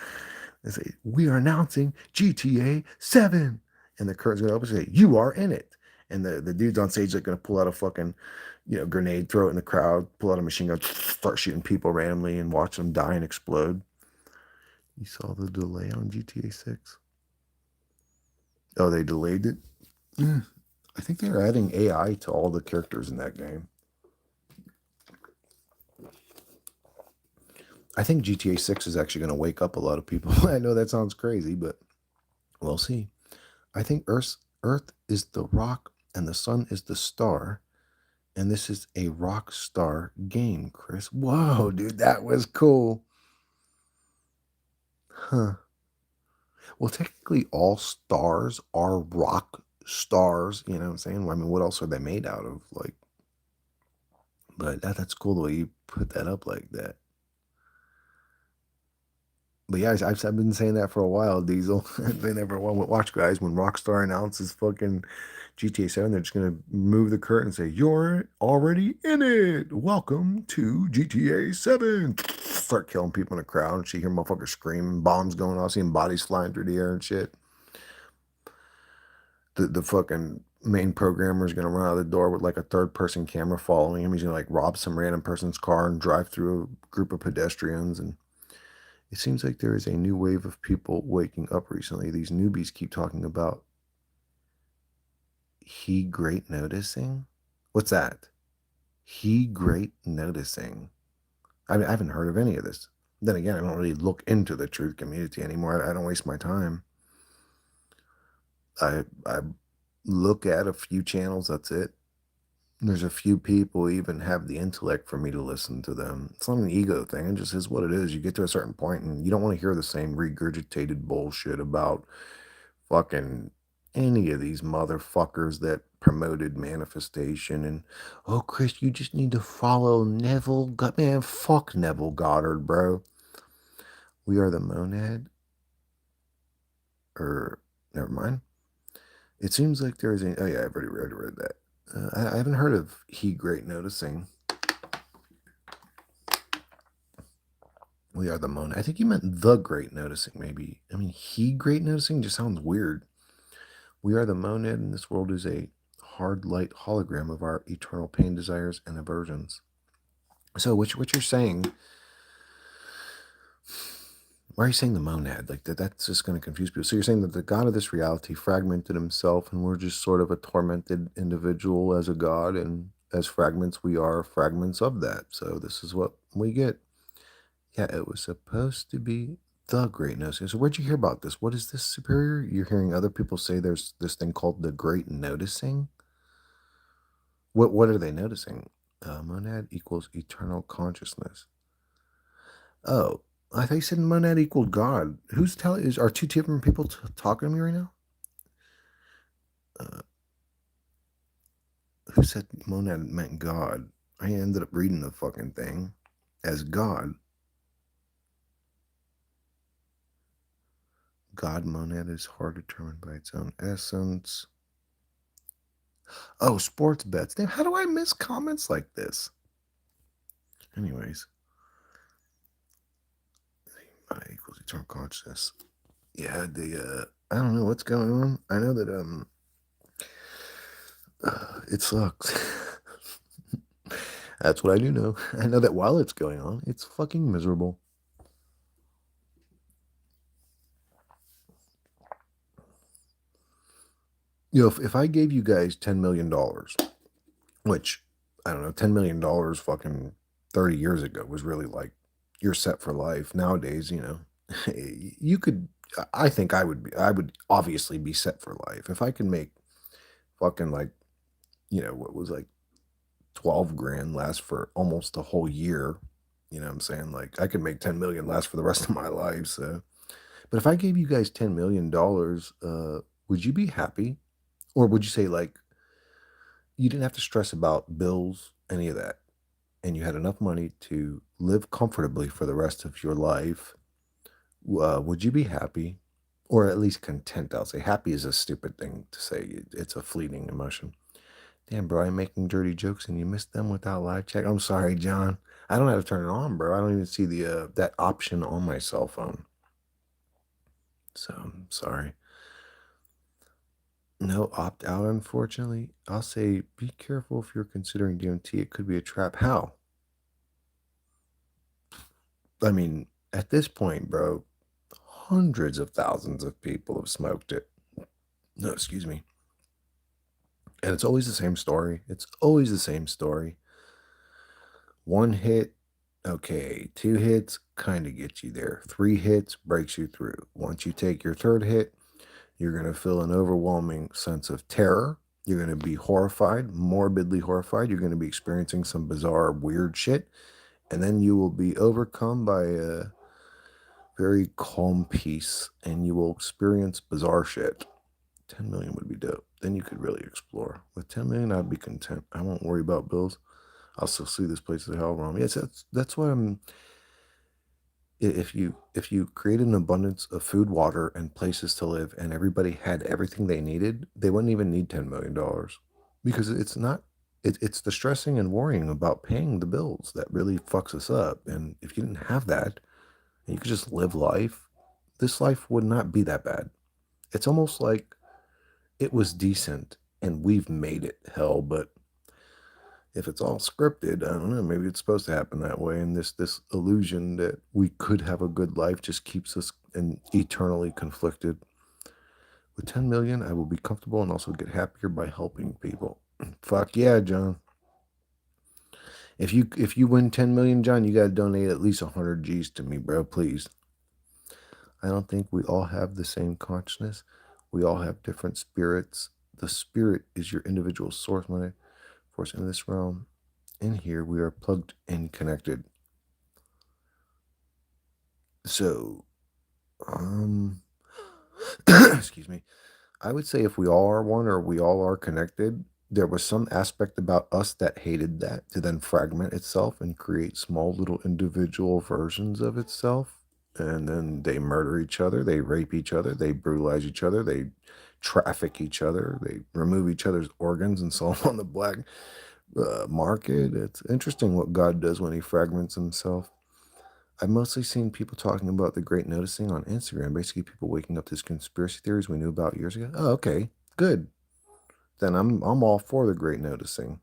Speaker 1: they say, we are announcing GTA 7. And the curtain's going to open and say, you are in it. And the dudes on stage are going to pull out a fucking, grenade, throw it in the crowd, pull out a machine gun, start shooting people randomly and watch them die and explode. You saw the delay on GTA 6? Oh, they delayed it? Mm. I think they're adding AI to all the characters in that game. I think GTA 6 is actually going to wake up a lot of people. I know that sounds crazy, but we'll see. I think Earth is the rock and the sun is the star. And this is a rock star game, Chris. Whoa, dude, that was cool. Huh. Well, technically, all stars are rock stars. You know what I'm saying? I mean, what else are they made out of? Like, but that's cool the way you put that up like that. But yeah, I've been saying that for a while, Diesel. I've been there for a while. Watch, guys, when Rockstar announces fucking GTA 7, they're just going to move the curtain and say, you're already in it. Welcome to GTA 7. Start killing people in the crowd. And you hear motherfuckers screaming, bombs going off, seeing bodies flying through the air and shit. The fucking main programmer is going to run out of the door with like a third person camera following him. He's going to like rob some random person's car and drive through a group of pedestrians. And it seems like there is a new wave of people waking up recently. These newbies keep talking about he great noticing. What's that? He great noticing. I haven't heard of any of this. Then again, I don't really look into the truth community anymore. I don't waste my time. I look at a few channels. That's it. There's a few people who even have the intellect for me to listen to them. It's not an ego thing. It just is what it is. You get to a certain point and you don't want to hear the same regurgitated bullshit about fucking any of these motherfuckers that promoted manifestation and, oh, Chris, you just need to follow Neville. Man, fuck Neville Goddard, bro. We are the monad. Or, never mind. It seems like there is a, oh yeah, I've already read that. I haven't heard of he great noticing. We are the monad. I think you meant the great noticing, maybe. I mean, he great noticing just sounds weird. We are the monad, and this world is a hard light hologram of our eternal pain, desires, and aversions. So, what you're saying? Why are you saying the monad? Like that's just going to confuse people. So you're saying that the God of this reality fragmented himself, and we're just sort of a tormented individual as a God, and as fragments, we are fragments of that. So this is what we get. Yeah, it was supposed to be the great noticing. So where'd you hear about this? What is this, superior? You're hearing other people say there's this thing called the great noticing. What are they noticing? Monad equals eternal consciousness. Oh, I thought you said monad equaled God. Who's telling? Are two different people talking to me right now? Uh, who said monad meant God? I ended up reading the fucking thing as God. God monad is hard determined by its own essence. Oh, sports bets. Damn, how do I miss comments like this? Anyways, I equals eternal consciousness. Yeah, I don't know what's going on. I know that it sucks. That's what I do know. I know that while it's going on, it's fucking miserable. You know, if I gave you guys $10 million, which I don't know, $10 million fucking 30 years ago was really like you're set for life. Nowadays, you know, you could, I think I would obviously be set for life. If I could make fucking like, you know, what was like 12 grand last for almost a whole year, you know what I'm saying? Like I could make 10 million last for the rest of my life. So, but if I gave you guys $10 million, would you be happy? Or would you say like, you didn't have to stress about bills, any of that, and you had enough money to live comfortably for the rest of your life, would you be happy? Or at least content? I'll say happy is a stupid thing to say. It's a fleeting emotion. Damn, bro, I'm making dirty jokes and you missed them without live chat. I'm sorry, John. I don't have to turn it on, bro. I don't even see the that option on my cell phone. So I'm sorry. No opt out, unfortunately. I'll say be careful if you're considering DMT. It could be a trap. How? I mean, at this point, bro, hundreds of thousands of people have smoked it. No, excuse me. And it's always the same story. It's always the same story. One hit, okay. Two hits kind of gets you there. Three hits breaks you through. Once you take your third hit, you're going to feel an overwhelming sense of terror. You're going to be horrified, morbidly horrified. You're going to be experiencing some bizarre, weird shit. And then you will be overcome by a very calm peace and you will experience bizarre shit. 10 million would be dope. Then you could really explore. With 10 million, I'd be content. I won't worry about bills. I'll still see this place as hell wrong. Yes, that's why I'm. If you create an abundance of food, water, and places to live, and everybody had everything they needed, they wouldn't even need $10 million because it's not. It's the stressing and worrying about paying the bills that really fucks us up. And if you didn't have that, and you could just live life, this life would not be that bad. It's almost like it was decent and we've made it hell, but if it's all scripted, I don't know, maybe it's supposed to happen that way. And this illusion that we could have a good life just keeps us eternally conflicted. With 10 million, I will be comfortable and also get happier by helping people. Fuck yeah, John. If you win 10 million, John, you gotta donate at least 100 G's to me, bro, please. I don't think we all have the same consciousness. We all have different spirits. The spirit is your individual source money force in this realm. In here, we are plugged and connected. So, excuse me. I would say if we all are one or we all are connected, there was some aspect about us that hated that to then fragment itself and create small little individual versions of itself. And then they murder each other, they rape each other, they brutalize each other, they traffic each other, they remove each other's organs and sell them on the black market. It's interesting what God does when he fragments himself. I've mostly seen people talking about the great noticing on Instagram. Basically, people waking up to conspiracy theories we knew about years ago. Oh, okay, good. Then I'm all for the great noticing.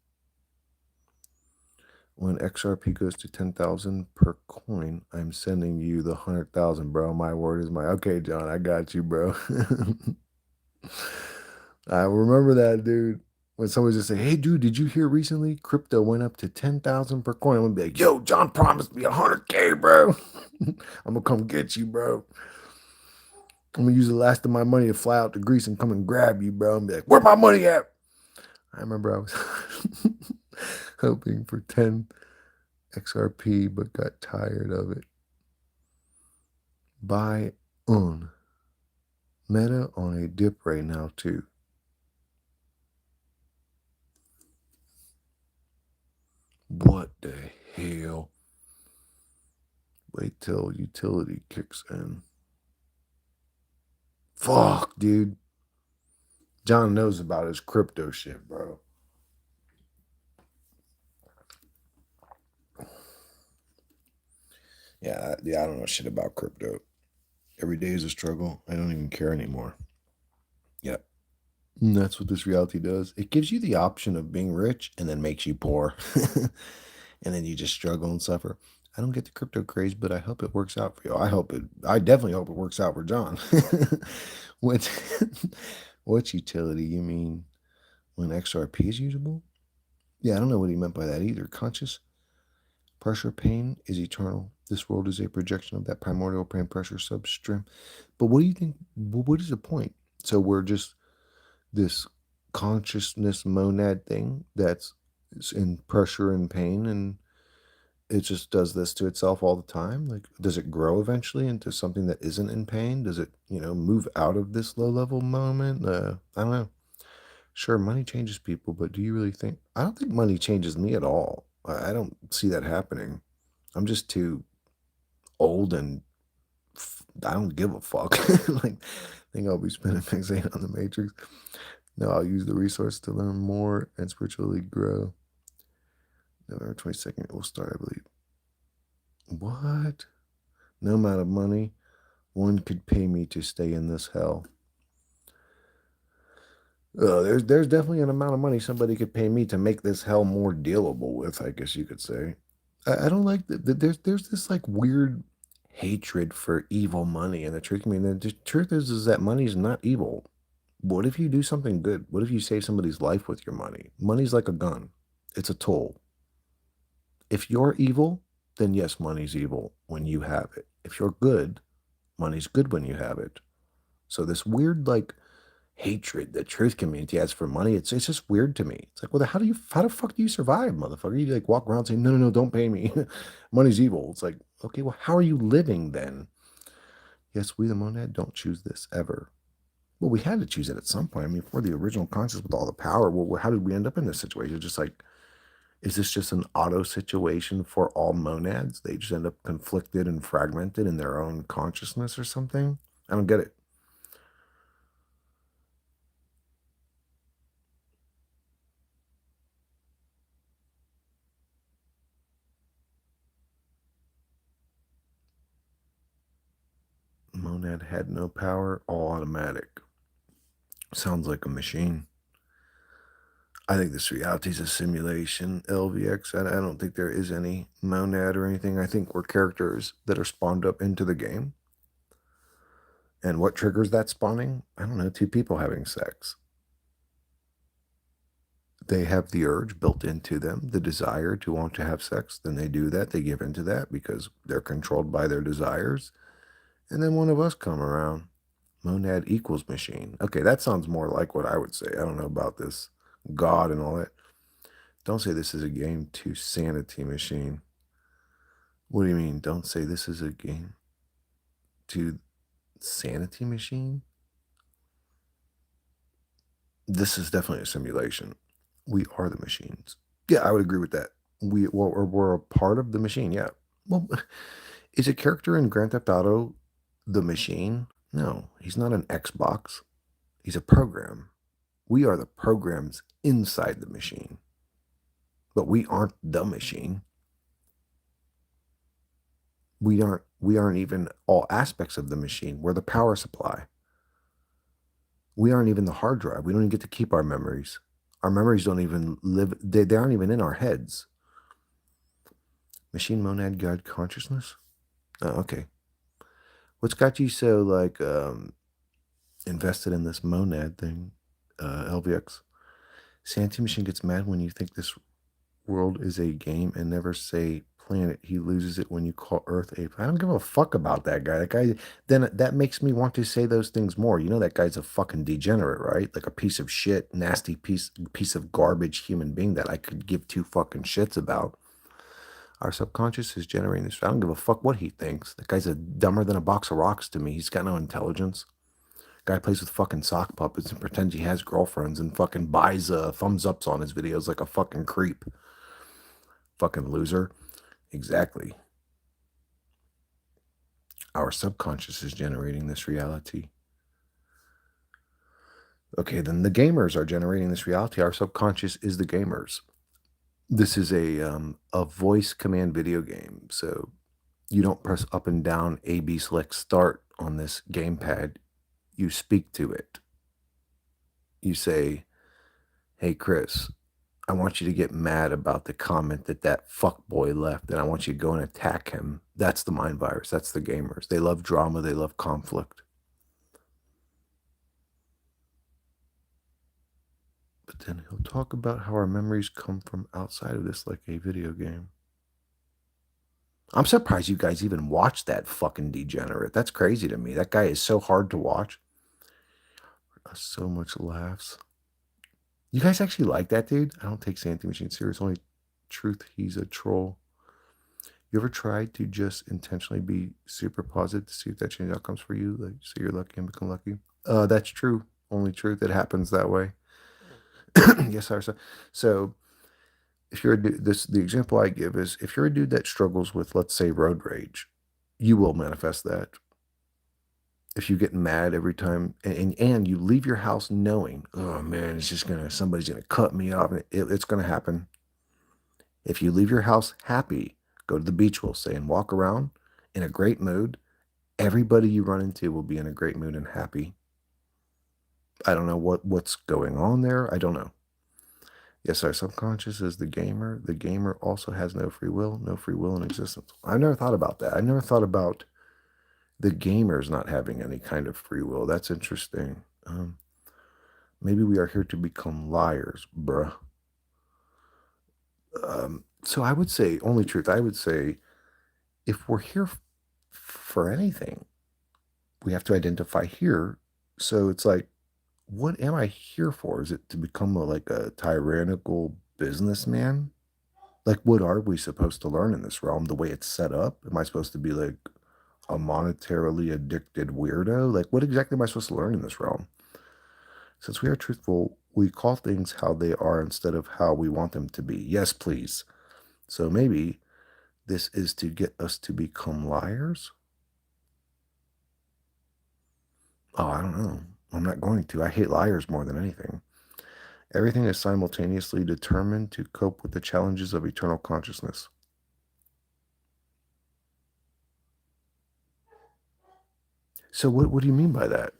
Speaker 1: When XRP goes to 10,000 per coin, I'm sending you the 100,000, bro. My word is my okay, John. I got you, bro. I remember that, dude. When someone just say, "Hey, dude, did you hear recently crypto went up to 10,000 per coin?" I'm gonna be like, "Yo, John promised me 100K, bro. I'm gonna come get you, bro. I'm gonna use the last of my money to fly out to Greece and come and grab you, bro, and be like, where my money at?" I remember I was hoping for 10 XRP, but got tired of it. Buy on Meta on a dip right now too. What the hell? Wait till utility kicks in. Fuck, dude. John knows about his crypto shit, bro. Yeah, I don't know shit about crypto. Every day is a struggle. I don't even care anymore. Yep. And that's what this reality does. It gives you the option of being rich and then makes you poor. And then you just struggle and suffer. I don't get the crypto craze, but I hope it works out for you. I definitely hope it works out for John. what, what utility? You mean when XRP is usable? Yeah, I don't know what he meant by that either. Conscious pressure pain is eternal. This world is a projection of that primordial pain pressure substream. But what do you think? What is the point? So we're just this consciousness monad thing that's in pressure and pain, and it just does this to itself all the time. Like, does it grow eventually into something that isn't in pain? Does it, move out of this low level moment? I don't know. Sure, money changes people, but do you really think? I don't think money changes me at all. I don't see that happening. I'm just too old and I don't give a fuck. Like, I think I'll be spending fixated on the Matrix. No, I'll use the resource to learn more and spiritually grow. November 22nd, it will start, I believe. What? No amount of money one could pay me to stay in this hell. There's definitely an amount of money somebody could pay me to make this hell more dealable with, I guess you could say. I don't like that. There's this like weird hatred for evil money in the truth. I mean, the truth is that money is not evil. What if you do something good? What if you save somebody's life with your money? Money's like a gun. It's a tool. If you're evil, then yes, money's evil when you have it. If you're good, money's good when you have it. So this weird like hatred the truth community has for money, it's just weird to me. It's like, well, how the fuck do you survive, motherfucker? You like walk around saying, no, don't pay me. Money's evil. It's like, okay, well, how are you living then? Yes, we the monad don't choose this ever. Well, we had to choose it at some point. I mean, for the original conscious with all the power, well, how did we end up in this situation? Just like, is this just an auto situation for all monads? They just end up conflicted and fragmented in their own consciousness or something? I don't get it. Monad had no power, all automatic. Sounds like a machine. I think this reality is a simulation, LVX. I don't think there is any monad or anything. I think we're characters that are spawned up into the game. And what triggers that spawning? I don't know, two people having sex. They have the urge built into them, the desire to want to have sex. Then they do that. They give into that because they're controlled by their desires. And then one of us come around. Monad equals machine. Okay, that sounds more like what I would say. I don't know about this God and all that. Don't say this is a game to sanity machine. What do you mean? Don't say this is a game to sanity machine? This is definitely a simulation. We are the machines. Yeah, I would agree with that. We're a part of the machine. Yeah. Well, is a character in Grand Theft Auto the machine? No, he's not an Xbox. He's a program. We are the programs inside the machine, but we aren't the machine. We aren't even all aspects of the machine. We're the power supply. We aren't even the hard drive. We don't even get to keep our memories. Our memories don't even live, they aren't even in our heads. Machine monad God consciousness? Oh, okay. What's got you so like invested in this monad thing, LVX? Santi Machine gets mad when you think this world is a game and never say planet. He loses it when you call Earth a. I don't give a fuck about that guy. That guy. Then that makes me want to say those things more. You know that guy's a fucking degenerate, right? Like a piece of shit, nasty piece of garbage human being that I could give two fucking shits about. Our subconscious is generating this. I don't give a fuck what he thinks. That guy's a dumber than a box of rocks to me. He's got no intelligence. Guy plays with fucking sock puppets and pretends he has girlfriends and fucking buys thumbs ups on his videos like a fucking creep. Fucking loser. Exactly. Our subconscious is generating this reality. Okay, then the gamers are generating this reality. Our subconscious is the gamers. This is a voice command video game. So you don't press up and down A, B, select start on this gamepad. You speak to it. You say, "Hey, Chris, I want you to get mad about the comment that fuck boy left, and I want you to go and attack him." That's the mind virus. That's the gamers. They love drama. They love conflict. But then he'll talk about how our memories come from outside of this, like a video game. I'm surprised you guys even watch that fucking degenerate. That's crazy to me. That guy is so hard to watch. So much laughs. You guys actually like that dude? I don't take Santy Machine serious. Only truth, he's a troll. You ever tried to just intentionally be super positive to see if that changes outcomes for you? Like, so you're lucky and become lucky? That's true. Only truth. It happens that way. Yes, sir. So if you're a dude, the example I give is if you're a dude that struggles with, let's say, road rage, you will manifest that. If you get mad every time and you leave your house knowing, oh man, it's just gonna somebody's gonna cut me off, it's gonna happen. If you leave your house happy, go to the beach, we'll say, and walk around in a great mood, everybody you run into will be in a great mood and happy. I don't know what's going on there. I don't know. Yes, our subconscious is the gamer. The gamer also has no free will, no free will in existence. I've never thought about that. I've never thought about the gamers not having any kind of free will. That's interesting. Maybe we are here to become liars, bruh. So I would say, only truth, I would say, if we're here for anything, we have to identify here. So it's like, what am I here for? Is it to become like a tyrannical businessman? Like, what are we supposed to learn in this realm? The way it's set up? Am I supposed to be like a monetarily addicted weirdo? Like, what exactly am I supposed to learn in this realm? Since we are truthful, we call things how they are instead of how we want them to be. Yes, please. So maybe this is to get us to become liars? Oh, I don't know. I'm not going to. I hate liars more than anything. Everything is simultaneously determined to cope with the challenges of eternal consciousness. So what do you mean by that?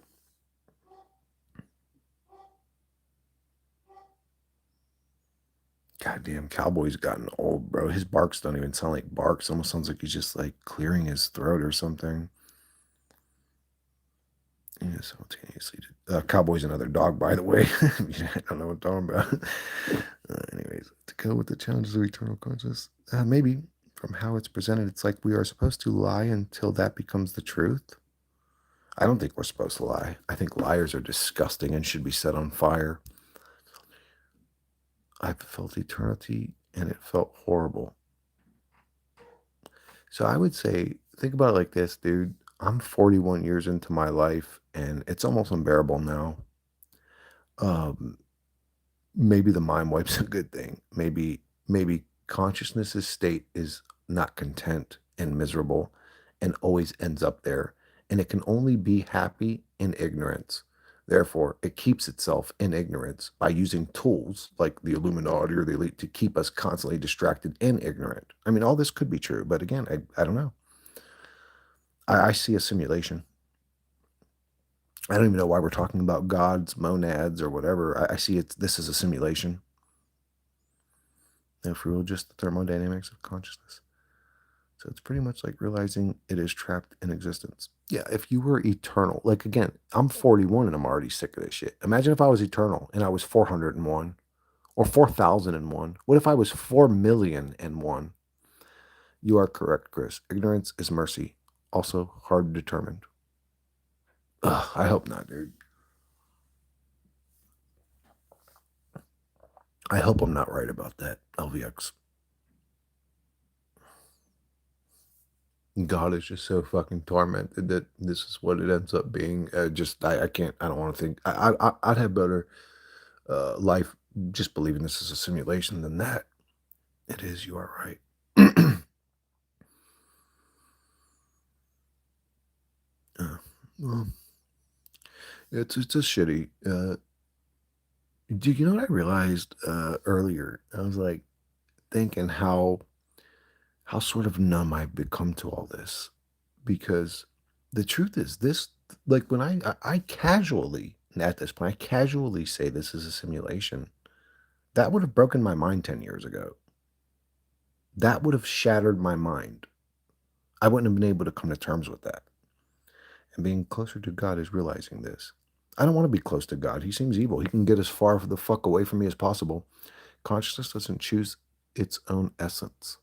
Speaker 1: Goddamn, Cowboy's gotten old, bro. His barks don't even sound like barks. Almost sounds like he's just like clearing his throat or something. Yeah, simultaneously. Cowboy's another dog, by the way. I don't know what I'm talking about. Anyways, to go with the challenges of eternal consciousness, maybe from how it's presented, it's like we are supposed to lie until that becomes the truth. I don't think we're supposed to lie. I think liars are disgusting and should be set on fire. I've felt eternity and it felt horrible. So I would say, think about it like this, dude. I'm 41 years into my life and it's almost unbearable now. Um, maybe the mind wipe's a good thing. Maybe consciousness's state is not content and miserable and always ends up there. And it can only be happy in ignorance. Therefore, it keeps itself in ignorance by using tools like the Illuminati or the elite to keep us constantly distracted and ignorant. I mean, all this could be true, but again, I don't know. I see a simulation. I don't even know why we're talking about gods, monads, or whatever. I see it's this is a simulation. No free will, just the thermodynamics of consciousness. So it's pretty much like realizing it is trapped in existence. Yeah, if you were eternal, like again, I'm 41 and I'm already sick of this shit. Imagine if I was eternal and I was 401 or 4001. What if I was 4,000,001? You are correct, Chris. Ignorance is mercy, also hard determined. Ugh, I hope not, dude. I hope I'm not right about that, LVX. God is just so fucking tormented that this is what it ends up being. I can't. I don't want to think. I'd have better life just believing this is a simulation than that. It is. You are right. uh, well, it's a shitty. Do you know what I realized earlier? I was like thinking how sort of numb I've become to all this because the truth is this, like when I casually at this point I casually say this is a simulation, that would have broken my mind 10 years ago. That would have shattered my mind. I wouldn't have been able to come to terms with that. And being closer to God is realizing this. I don't want to be close to God. He seems evil. He can get as far the fuck away from me as possible. Consciousness doesn't choose its own essence.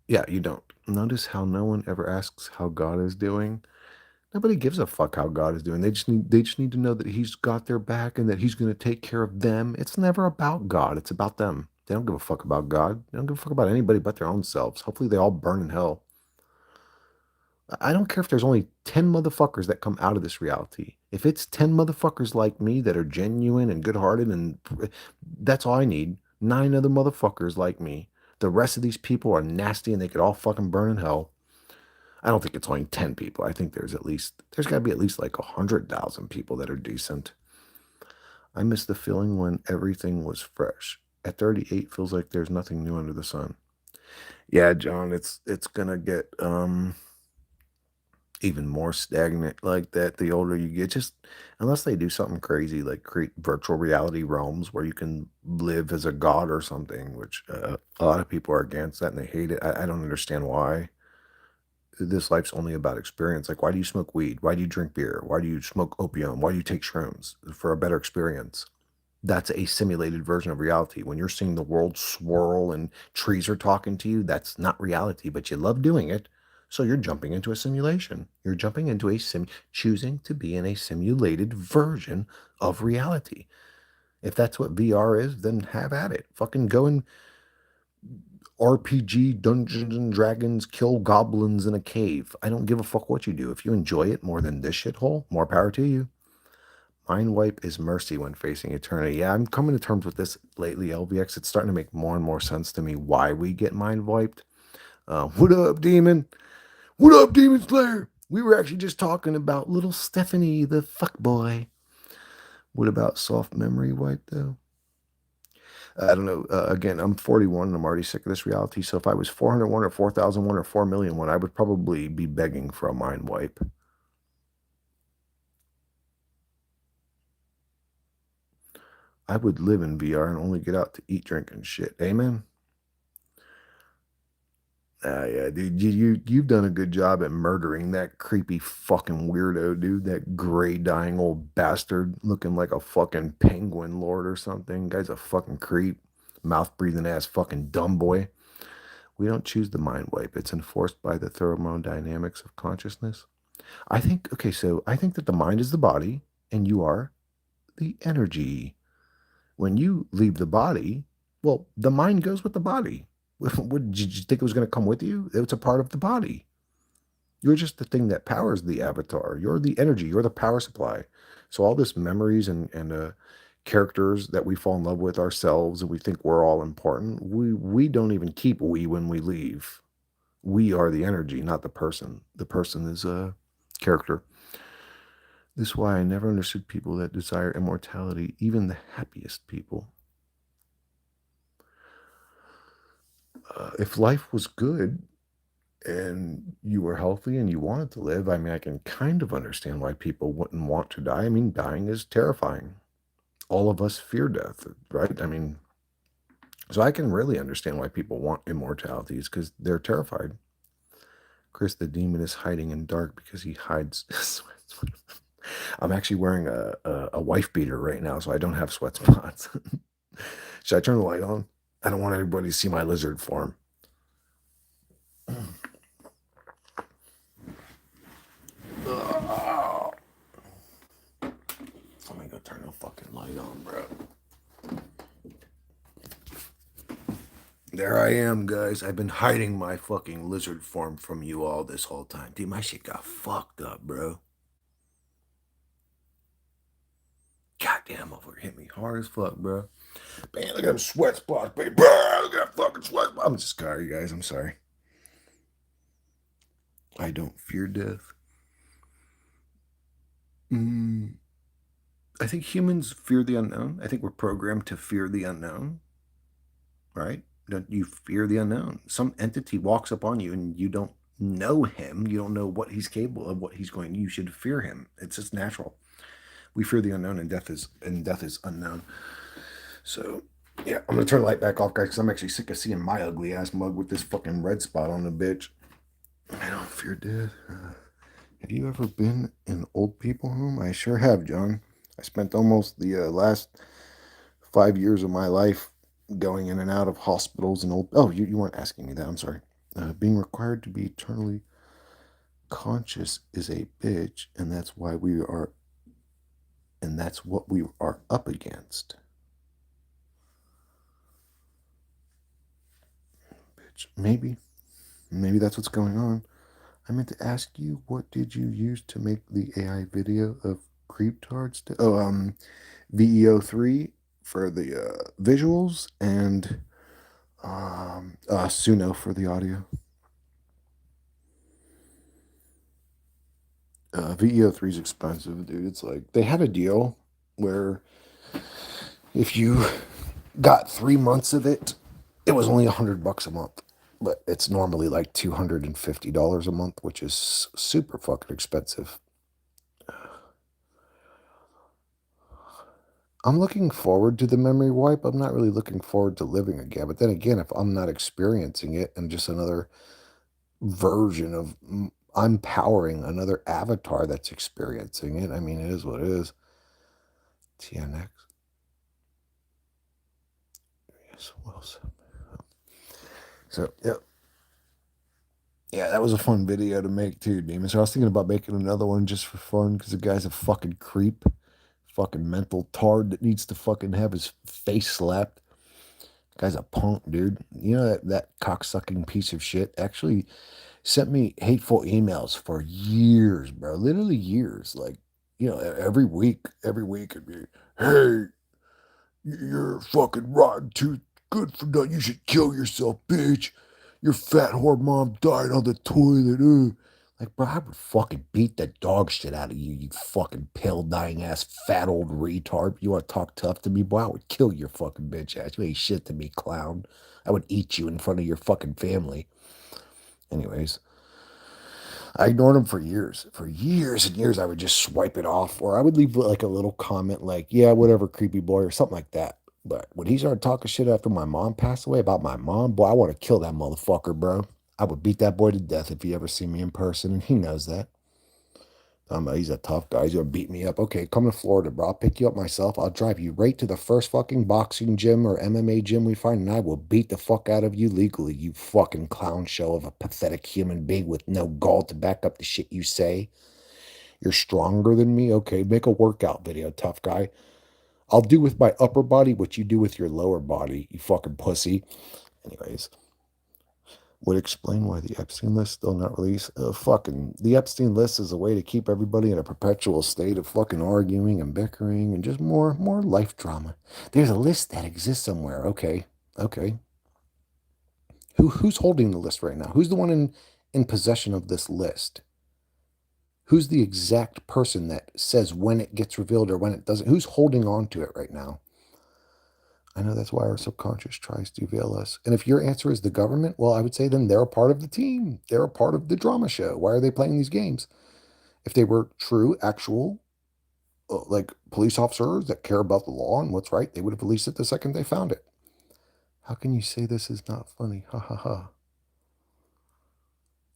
Speaker 1: Yeah, you don't. Notice how no one ever asks how God is doing. Nobody gives a fuck how God is doing. They just need to know that He's got their back and that He's going to take care of them. It's never about God. It's about them. They don't give a fuck about God. They don't give a fuck about anybody but their own selves. Hopefully they all burn in hell. I don't care if there's only 10 motherfuckers that come out of this reality. If it's 10 motherfuckers like me that are genuine and good-hearted and that's all I need. 9 other motherfuckers like me. The rest of these people are nasty and they could all fucking burn in hell. I don't think it's only 10 people. I think there's got to be at least like 100,000 people that are decent. I miss the feeling when everything was fresh. At 38 feels like there's nothing new under the sun. Yeah, John, it's going to get even more stagnant like that the older you get, just unless they do something crazy like create virtual reality realms where you can live as a god or something, which a lot of people are against that and they hate it. I don't understand why. This life's only about experience. Like, why do you smoke weed? Why do you drink beer? Why do you smoke opium? Why do you take shrooms? For a better experience. That's a simulated version of reality. When you're seeing the world swirl and trees are talking to you, that's not reality, but you love doing it. So you're jumping into a simulation. You're jumping into choosing to be in a simulated version of reality. If that's what VR is, then have at it. Fucking go and RPG Dungeons and Dragons kill goblins in a cave. I don't give a fuck what you do. If you enjoy it more than this shithole, more power to you. Mind wipe is mercy when facing eternity. Yeah, I'm coming to terms with this lately, LVX. It's starting to make more and more sense to me why we get mind wiped. What up, demon? What up, demon slayer? We were actually just talking about little Stephanie, the fuck boy. What about soft memory wipe, though? I don't know. Again, I'm 41 and I'm already sick of this reality. So if I was 401 or 4001 or 4,000,001, I would probably be begging for a mind wipe. I would live in VR and only get out to eat, drink, and shit. Amen. Yeah, dude, you've done a good job at murdering that creepy fucking weirdo, dude. That gray dying old bastard looking like a fucking penguin lord or something. Guy's a fucking creep, mouth breathing ass fucking dumb boy. We don't choose the mind wipe. It's enforced by the thermodynamics of consciousness. I think okay, so I think that the mind is the body and you are the energy. When you leave the body, well, the mind goes with the body. What did you think it was going to come with you? It's a part of the body. You're just the thing that powers the avatar. You're the energy. You're the power supply. So all this memories and characters that we fall in love with ourselves and we think we're all important. We don't even keep we when we leave. We are the energy, not the person. The person is a character. This is why I never understood people that desire immortality, even the happiest people. If life was good and you were healthy and you wanted to live, I mean, I can kind of understand why people wouldn't want to die. I mean, dying is terrifying. All of us fear death, right? I mean, so I can really understand why people want immortality is because they're terrified. Chris, the demon is hiding in dark because he hides. I'm actually wearing a wife beater right now, so I don't have sweat spots. Should I turn the light on? I don't want everybody to see my lizard form. Oh, let me go turn the fucking light on, bro. There I am, guys. I've been hiding my fucking lizard form from you all this whole time. Dude, my shit got fucked up, bro. Goddamn, motherfucker hit me hard as fuck, bro. Man, look at them sweat spots, baby. Bro, look at that fucking sweat spots. I'm just sorry, guys. I'm sorry. I don't fear death. Mm. I think humans fear the unknown. I think we're programmed to fear the unknown, right? Don't you fear the unknown? Some entity walks up on you and you don't know him. You don't know what he's capable of, what he's going. You should fear him. It's just natural. We fear the unknown, and death is unknown. So, yeah, I'm gonna turn the light back off, guys, because I'm actually sick of seeing my ugly ass mug with this fucking red spot on the bitch. I don't fear death. Have you ever been in old people home? I sure have, John. I spent almost the last 5 years of my life going in and out of hospitals and old. Oh, you weren't asking me that. I'm sorry. Being required to be eternally conscious is a bitch, and that's what we are up against. Bitch, maybe that's what's going on. I meant to ask you, what did you use to make the AI video of creeptards? VEO3 for the visuals and Suno for the audio. VEO3 is expensive, dude. It's like they had a deal where if you got 3 months of it, it was only $100 a month. But it's normally like $250 a month, which is super fucking expensive. I'm looking forward to the memory wipe. I'm not really looking forward to living again. But then again, if I'm not experiencing it and just another version of I'm powering another avatar that's experiencing it, I mean, it is what it is. TNX. Yes, Wilson. So, yeah. Yeah, that was a fun video to make too, Demon. So I was thinking about making another one just for fun because the guy's a fucking creep, fucking mental tard that needs to fucking have his face slapped. Guy's a punk, dude. You know that cocksucking piece of shit actually sent me hateful emails for years, bro. Literally years. Like, every week it'd be, hey, you're fucking rotten tooth. Good for nothing. You should kill yourself, bitch. Your fat whore mom died on the toilet. Like, bro, I would fucking beat the dog shit out of you, you fucking pill dying ass fat old retard. You want to talk tough to me, boy? I would kill your fucking bitch ass. You ain't shit to me, clown. I would eat you in front of your fucking family. Anyways, I ignored him for years. For years and years, I would just swipe it off, or I would leave like a little comment like, yeah, whatever, creepy boy, or something like that. But when he started talking shit after my mom passed away about my mom, boy, I want to kill that motherfucker, bro. I would beat that boy to death if he ever see me in person, and he knows that. He's a tough guy. He's gonna beat me up. Okay, come to Florida, bro. I'll pick you up myself. I'll drive you right to the first fucking boxing gym or MMA gym we find, and I will beat the fuck out of you legally, you fucking clown show of a pathetic human being with no gall to back up the shit you say. You're stronger than me? Okay, make a workout video, tough guy. I'll do with my upper body what you do with your lower body, you fucking pussy. Anyways, would explain why the Epstein list still not released. Fucking the Epstein list is a way to keep everybody in a perpetual state of fucking arguing and bickering and just more life drama. There's a list that exists somewhere. Okay. Who's holding the list right now? Who's the one in possession of this list? Who's the exact person that says when it gets revealed or when it doesn't? Who's holding on to it right now? I know that's why our subconscious tries to veil us. And if your answer is the government, well, I would say then they're a part of the team. They're a part of the drama show. Why are they playing these games? If they were true, actual, like police officers that care about the law and what's right, they would have released it the second they found it. How can you say this is not funny? Ha ha ha.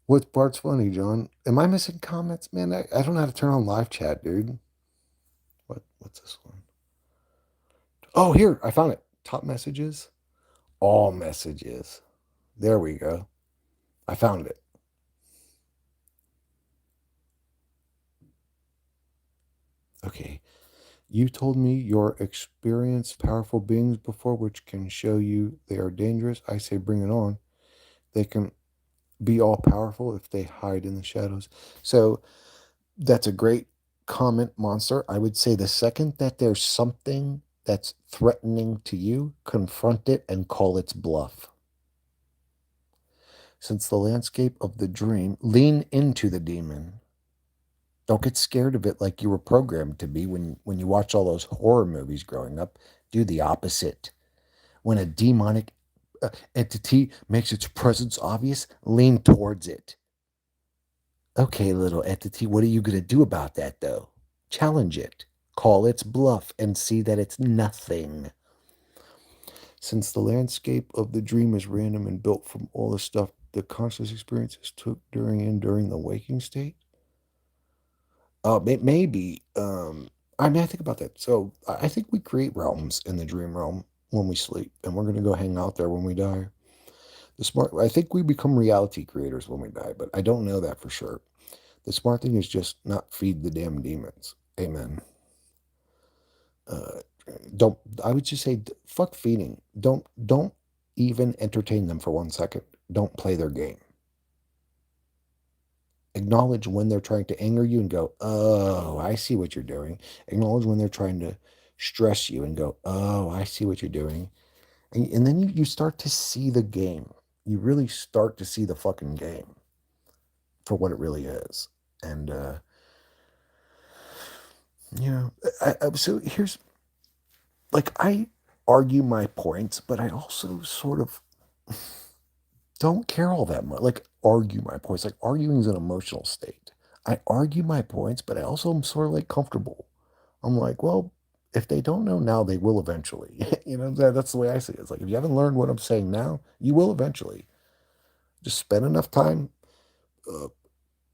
Speaker 1: What part's funny, John? Am I missing comments? Man, I don't know how to turn on live chat, dude. What's this one? Oh, here, I found it. Top messages. All messages. There we go. I found it. Okay. You told me your experienced powerful beings before, which can show you they are dangerous. I say bring it on. They can be all powerful if they hide in the shadows. So that's a great comment, Monster. I would say the second that there's something that's threatening to you, confront it and call its bluff. Since the landscape of the dream, lean into the demon. Don't get scared of it like you were programmed to be when you watch all those horror movies growing up. Do the opposite. When a demonic entity makes its presence obvious, lean towards it. Okay, little entity, what are you going to do about that, though? Challenge it. Call its bluff and see that it's nothing. Since the landscape of the dream is random and built from all the stuff the conscious experiences took during the waking state, maybe. I mean, I think about that. So I think we create realms in the dream realm when we sleep, and we're going to go hang out there when we die. I think we become reality creators when we die, but I don't know that for sure. The smart thing is just not feed the damn demons. Amen. Uh, don't. I would just say, fuck feeding. Don't even entertain them for 1 second. Don't play their game. Acknowledge when they're trying to anger you and go, oh, I see what you're doing. Acknowledge when they're trying to stress you and go, oh, I see what you're doing. And then you start to see the game. You really start to see the fucking game for what it really is. And, you know, so here's like, I argue my points, but I also sort of don't care all that much. Like, argue my points. Like, arguing is an emotional state. I argue my points, but I also am sort of like comfortable. I'm like, well, if they don't know now, they will eventually. That's the way I see it. It's like, if you haven't learned what I'm saying now, you will eventually. Just spend enough time uh,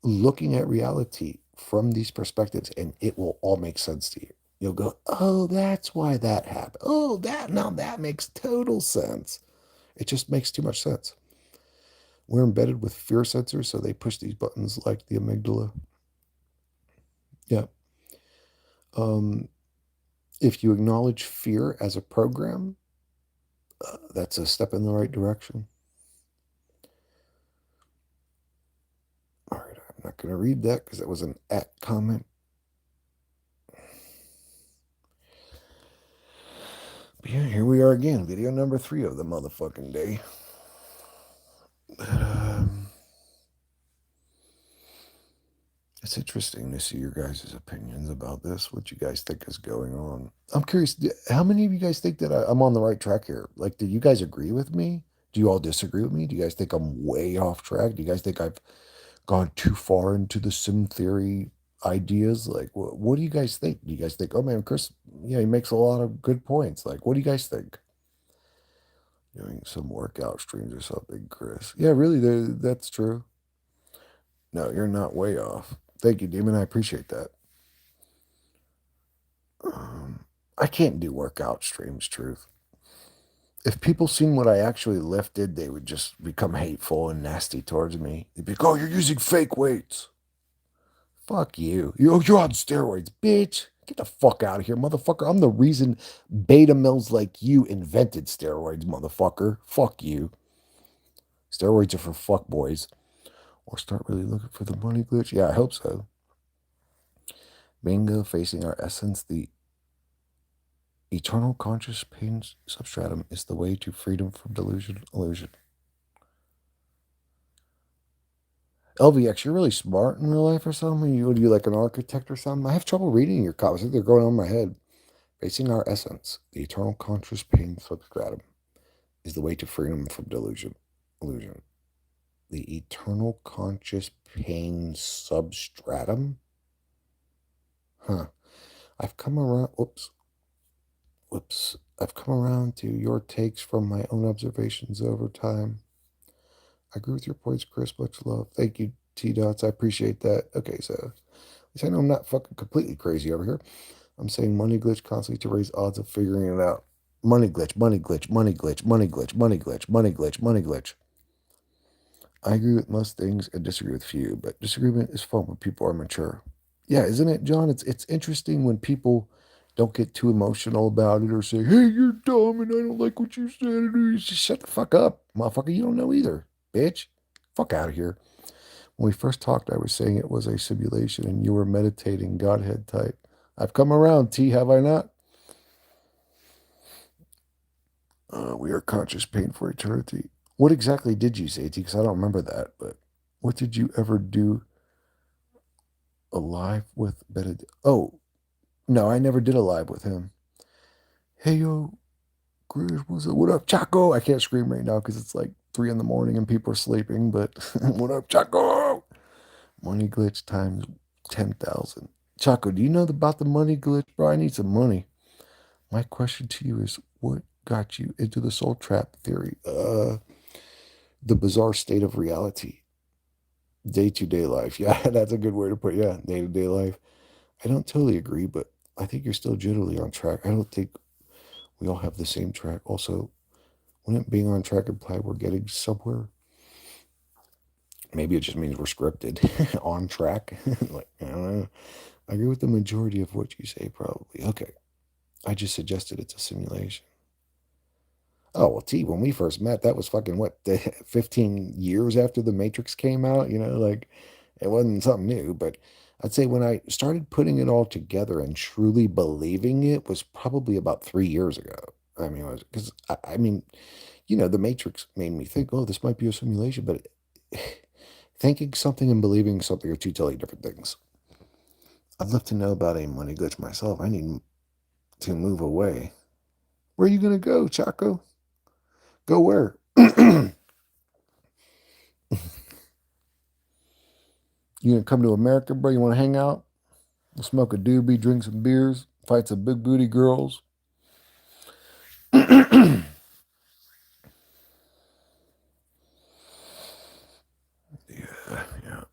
Speaker 1: looking at reality from these perspectives, and it will all make sense to you. You'll go, oh, that's why that happened. Oh, now that makes total sense. It just makes too much sense. We're embedded with fear sensors, so they push these buttons like the amygdala. Yeah. Um, if you acknowledge fear as a program, that's a step in the right direction. All right, I'm not going to read that because that was an at comment. But yeah, here we are again, video number 3 of the motherfucking day. But, it's interesting to see your guys' opinions about this. What you guys think is going on? I'm curious. How many of you guys think that I'm on the right track here? Like, do you guys agree with me? Do you all disagree with me? Do you guys think I'm way off track? Do you guys think I've gone too far into the sim theory ideas? Like, what do you guys think? Do you guys think, oh man, Chris, he makes a lot of good points. Like, what do you guys think? Doing some workout streams or something, Chris. Yeah, really, that's true. No, you're not way off. Thank you, Demon. I appreciate that. I can't do workout streams, truth. If people seen what I actually lifted, they would just become hateful and nasty towards me. They'd be like, oh, you're using fake weights. Fuck you. You're on steroids, bitch. Get the fuck out of here, motherfucker. I'm the reason beta males like you invented steroids, motherfucker. Fuck you. Steroids are for fuck boys. Or start really looking for the money glitch. Yeah, I hope so. Bingo, facing our essence, the eternal conscious pain substratum is the way to freedom from delusion, illusion. LVX, you're really smart in real life or something? You like an architect or something? I have trouble reading your comments. I think they're going on in my head. Facing our essence, the eternal conscious pain substratum is the way to freedom from delusion, illusion. The eternal conscious pain substratum? Huh. I've come around. Whoops. I've come around to your takes from my own observations over time. I agree with your points, Chris. Much love. Thank you, T Dots. I appreciate that. Okay, so at least I know I'm not fucking completely crazy over here. I'm saying money glitch constantly to raise odds of figuring it out. Money glitch, money glitch, money glitch, money glitch, money glitch, money glitch, money glitch. I agree with most things and disagree with few, but disagreement is fun when people are mature. Yeah, isn't it, John? It's interesting when people don't get too emotional about it or say, hey, you're dumb and I don't like what you said. You just shut the fuck up, motherfucker. You don't know either, bitch. Fuck out of here. When we first talked, I was saying it was a simulation and you were meditating Godhead type. I've come around, T, have I not? We are conscious pain for eternity. What exactly did you say, T? Because I don't remember that, but what did you ever do? A live with Benedict. Oh, no, I never did a live with him. Hey, yo, Chris, what's up? What up, Chaco? I can't scream right now because it's like 3 in the morning and people are sleeping, but what up, Chaco? Money glitch times 10,000. Chaco, do you know about the money glitch, bro? I need some money. My question to you is what got you into the soul trap theory? The bizarre state of reality. Day to day life. Yeah, that's a good word to put. Yeah, day to day life. I don't totally agree, but I think you're still generally on track. I don't think we all have the same track. Also, wouldn't being on track imply we're getting somewhere? Maybe it just means we're scripted on track. Like, I don't know. I agree with the majority of what you say, probably. Okay. I just suggested it's a simulation. Oh, well, T, when we first met, that was fucking what, 15 years after The Matrix came out? Like it wasn't something new, but I'd say when I started putting it all together and truly believing it was probably about 3 years ago. I mean, it was because I mean, The Matrix made me think, oh, this might be a simulation, but thinking something and believing something are two totally different things. I'd love to know about a money glitch myself. I need to move away. Where are you gonna go, Chaco? Go where? You gonna come to America, bro? You wanna hang out? We'll smoke a doobie, drink some beers, fight some big booty girls. Yeah, yeah.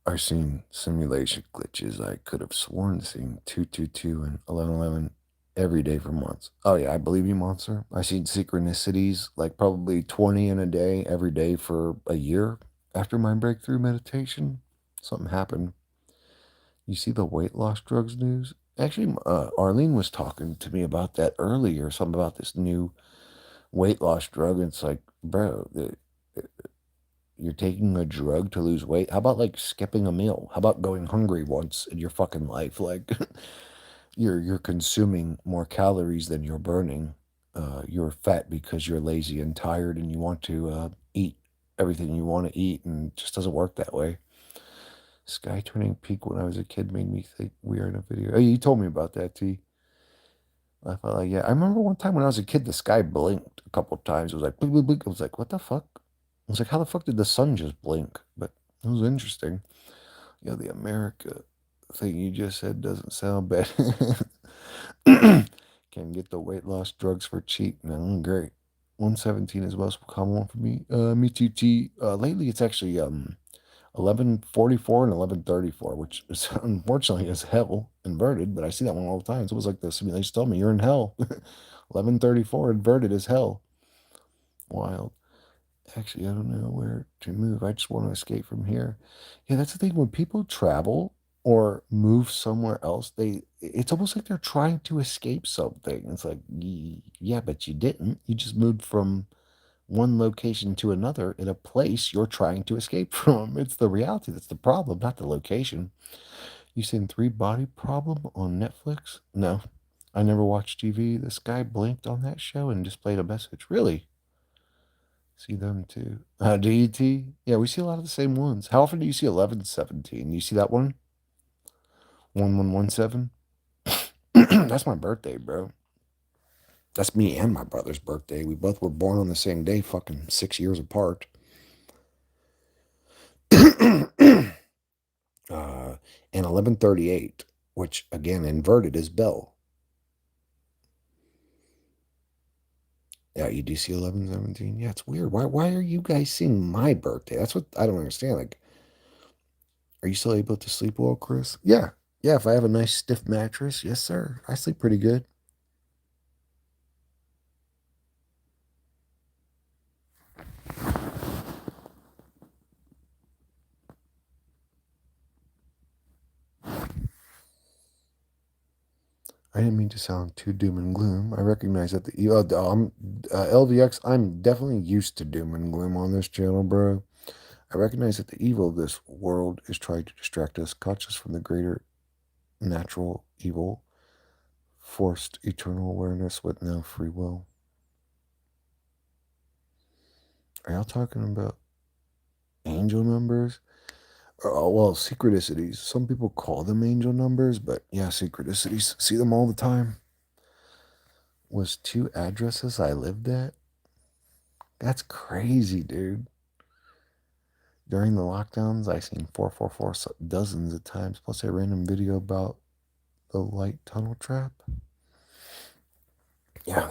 Speaker 1: I've seen simulation glitches. I could have sworn seen 222 and 1111 every day for months. Oh yeah, I believe you, monster. I've seen synchronicities like probably 20 in a day every day for a year after my breakthrough meditation. Something happened. You see the weight loss drugs news? Actually, Arlene was talking to me about that earlier. Something about this new weight loss drug. And it's like, bro, you're taking a drug to lose weight. How about like skipping a meal? How about going hungry once in your fucking life? Like, you're consuming more calories than you're burning. You're fat because you're lazy and tired, and you want to eat everything you want to eat, and it just doesn't work that way. Sky turning pink when I was a kid made me think we are in a video. Oh, you told me about that, T. I felt like, yeah. I remember one time when I was a kid, the sky blinked a couple of times. It was like, blink, blink, blink. I was like, what the fuck? I was like, how the fuck did the sun just blink? But it was interesting. Yeah, the America thing you just said doesn't sound bad. Can get the weight loss drugs for cheap. No, great. 117 is the most common one for me. Me too, T. Lately, it's actually 1144 and 1134, which is unfortunately is hell inverted, but I see that one all the time. So it was like the simulation told me you're in hell. 1134 inverted is hell. Wild. Actually, I don't know where to move. I just want to escape from here. Yeah, that's the thing. When people travel or move somewhere else, it's almost like they're trying to escape something. It's like, yeah, but you didn't. You just moved from one location to another in a place you're trying to escape from. It's the reality that's the problem, not the location. You seen Three Body Problem on Netflix? No, I never watched TV. This guy blinked on that show and displayed a message. Really? See them too. DET? Yeah, we see a lot of the same ones. How often do you see 1117? You see that one? 1117? That's my birthday, bro. That's me and my brother's birthday. We both were born on the same day, fucking 6 years apart. uh, and 1138, which again inverted is Bell. Yeah, you do see 1117. Yeah, it's weird. Why are you guys seeing my birthday? That's what I don't understand. Like, are you still able to sleep well, Chris? Yeah. Yeah, if I have a nice stiff mattress, yes, sir. I sleep pretty good. I didn't mean to sound too doom and gloom. I recognize that LVX, I'm definitely used to doom and gloom on this channel, bro. I recognize that the evil of this world is trying to distract us, conscious from the greater natural evil, forced eternal awareness with no free will. Are y'all talking about angel numbers? Oh, well, synchronicities. Some people call them angel numbers, but yeah, synchronicities. See them all the time. Was two addresses I lived at? That's crazy, dude. During the lockdowns, I seen 444 dozens of times, plus a random video about the light tunnel trap. Yeah,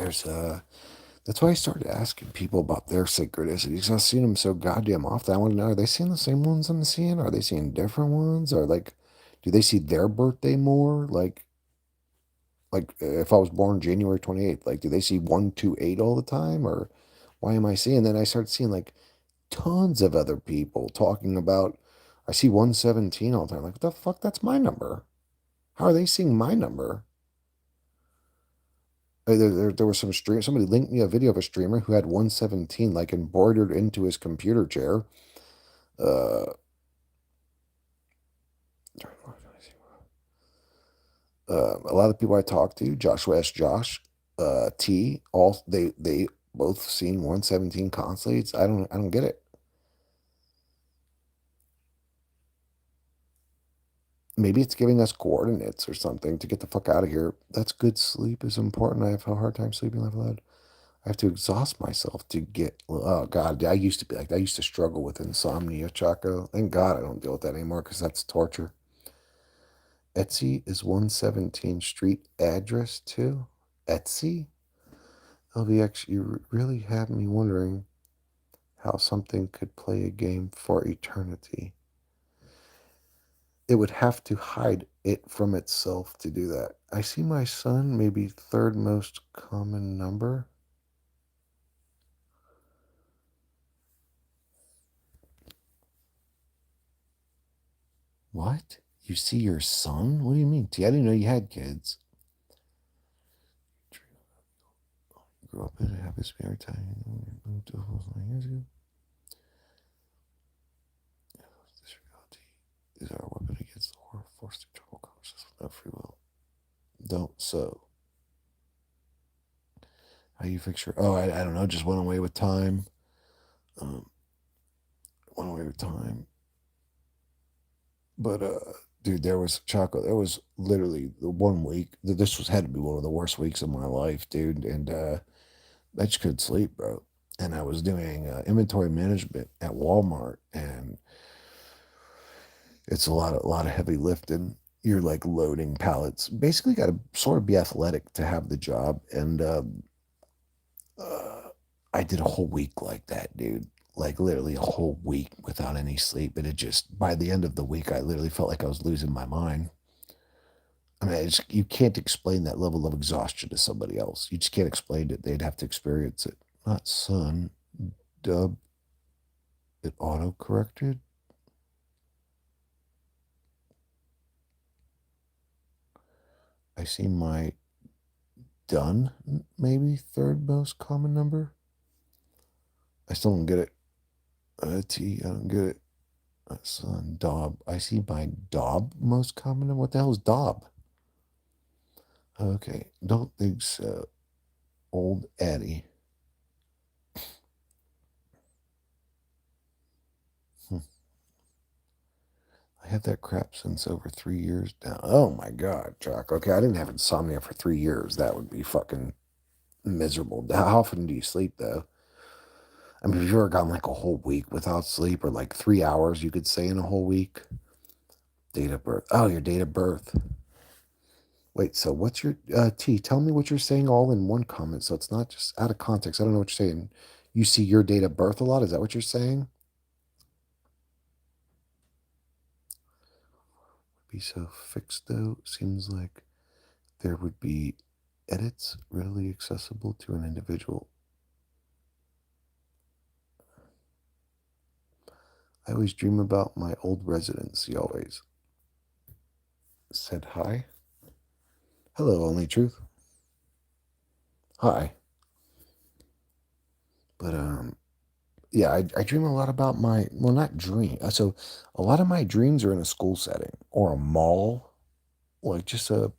Speaker 1: that's why I started asking people about their synchronicities. I've seen them so goddamn often. I want to know, are they seeing the same ones I'm seeing? Are they seeing different ones? Or like, do they see their birthday more? Like if I was born January 28th, like, do they see 128 all the time? Or why am I seeing? Then I start seeing like tons of other people talking about, I see 117 all the time. Like, what the fuck? That's my number. How are they seeing my number? There was some stream. Somebody linked me a video of a streamer who had 117 like embroidered into his computer chair. Uh, a lot of people I talked to, Joshua S. Josh, T, all they both seen 117 constantly. I don't get it. Maybe it's giving us coordinates or something to get the fuck out of here. That's good. Sleep is important. I have a hard time sleeping like that. I have to exhaust myself to get. Oh God, I used to be like that. I used to struggle with insomnia, Chaco. Thank God I don't deal with that anymore because that's torture. Etsy is 117 Street address too. Etsy? LVX, you really have me wondering how something could play a game for eternity. It would have to hide it from itself to do that. I see my son, maybe third most common number. What? You see your son? What do you mean? T, I didn't know you had kids. Grew up in a happy spirit time. Moved to 9 years ago. This reality is our weapon against the war, forced to trouble consciousness without free will. Don't so. How you fix your? Oh, I don't know. Just went away with time. Um, went away with time. But dude, there was Choco. There was literally the 1 week. This was had to be one of the worst weeks of my life, dude. And I just couldn't sleep, bro. And I was doing inventory management at Walmart, and it's a lot of heavy lifting. You're like loading pallets. Basically, got to sort of be athletic to have the job. And I did a whole week like that, dude. Like literally a whole week without any sleep. And it just by the end of the week, I literally felt like I was losing my mind. I mean, you can't explain that level of exhaustion to somebody else. You just can't explain it. They'd have to experience it. Not son, dub. It auto corrected. I see my done, maybe third most common number. I still don't get it. T, I don't get it. Son, Dob. I see my Dob most common number. What the hell is Dob? Okay, don't think so. Old Eddie. Hmm. I have that crap since over 3 years now. Oh my God, Chuck. Okay, I didn't have insomnia for 3 years. That would be fucking miserable. How often do you sleep though? I mean, have you ever gone like a whole week without sleep or like 3 hours, you could say, in a whole week? Date of birth. Oh, your date of birth. Wait, so what's your T? Tell me what you're saying all in one comment, so it's not just out of context. I don't know what you're saying. You see your date of birth a lot? Is that what you're saying? Be so fixed though. Seems like there would be edits readily accessible to an individual. I always dream about my old residency. Always said hi. Hello, only truth. Hi. But yeah, I dream a lot about my, well, not dream. So a lot of my dreams are in a school setting or a mall, like just a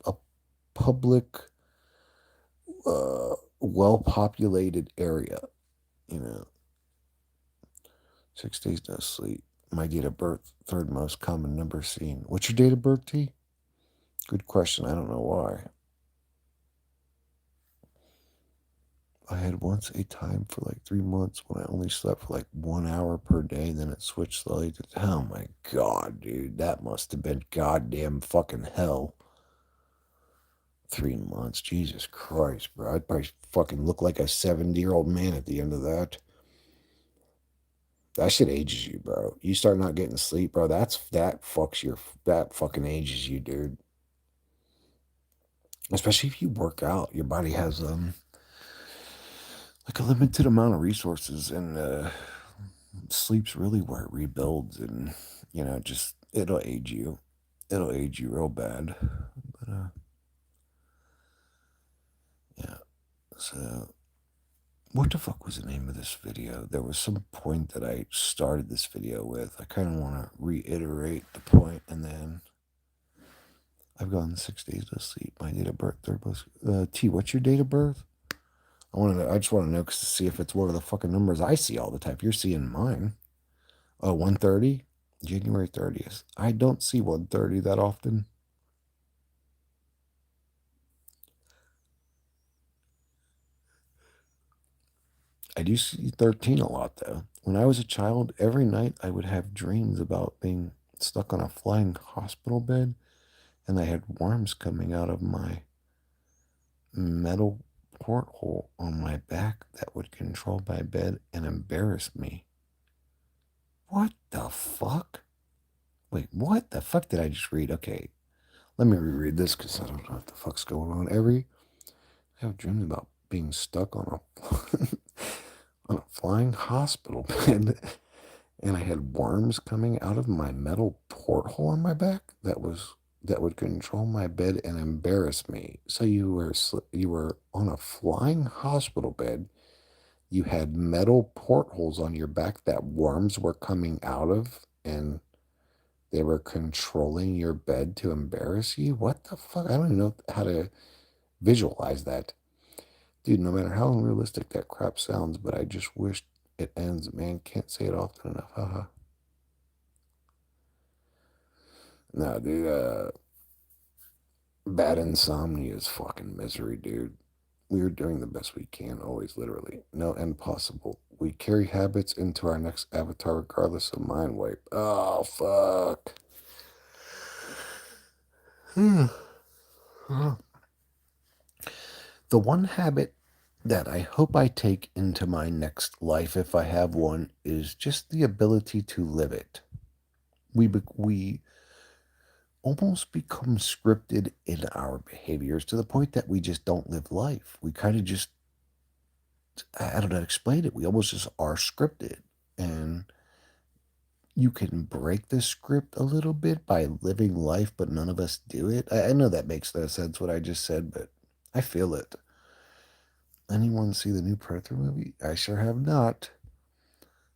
Speaker 1: public, well populated area. You know, 6 days no sleep. My date of birth, third most common number seen. What's your date of birth, T? Good question. I don't know why. I had once a time for like 3 months when I only slept for like 1 hour per day. Then it switched slowly to, oh my God, dude. That must have been goddamn fucking hell. 3 months. Jesus Christ, bro. I'd probably fucking look like a 70-year-old man at the end of that. That shit ages you, bro. You start not getting sleep, bro. That fucking ages you, dude. Especially if you work out, your body has like a limited amount of resources, and sleep's really where it rebuilds, and just it'll age you. It'll age you real bad. But yeah. So what the fuck was the name of this video? There was some point that I started this video with. I kind of want to reiterate the point, and then I've gone 6 days to sleep. My date of birth, third most. T, what's your date of birth? I just want to know to see if it's one of the fucking numbers I see all the time. If you're seeing mine, 130, January 30th. I don't see 130 that often. I do see 13 a lot though. When I was a child, every night I would have dreams about being stuck on a flying hospital bed, and I had worms coming out of my metal porthole on my back that would control my bed and embarrass me. What the fuck? Wait, what the fuck did I just read? Okay, let me reread this because I don't know what the fuck's going on. I have dreams about being stuck on a on a flying hospital bed, and I had worms coming out of my metal porthole on my back that would control my bed and embarrass me. So you were on a flying hospital bed. You had metal portholes on your back that worms were coming out of, and they were controlling your bed to embarrass you. What the fuck? I don't even know how to visualize that. Dude, no matter how unrealistic that crap sounds, but I just wish it ends. Man, can't say it often enough. Haha. No, dude, bad insomnia is fucking misery, dude. We are doing the best we can, always, literally. No end possible. We carry habits into our next avatar, regardless of mind wipe. Oh, fuck. The one habit that I hope I take into my next life, if I have one, is just the ability to live it. We almost become scripted in our behaviors to the point that we just don't live life. We kind of just, I don't know how to explain it. We almost just are scripted. And you can break the script a little bit by living life, but none of us do it. I know that makes no sense what I just said, but I feel it. Anyone see the new Predator movie? I sure have not.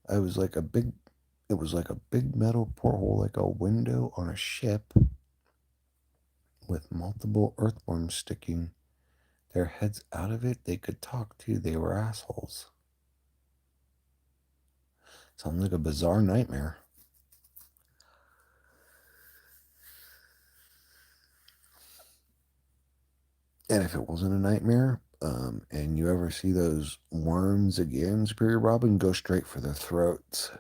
Speaker 1: I was like a big, it was like a big metal porthole, like a window on a ship with multiple earthworms sticking their heads out of it. They could talk to. They were assholes. Sounds like a bizarre nightmare. And if it wasn't a nightmare, and you ever see those worms again, Superior Robin, go straight for their throats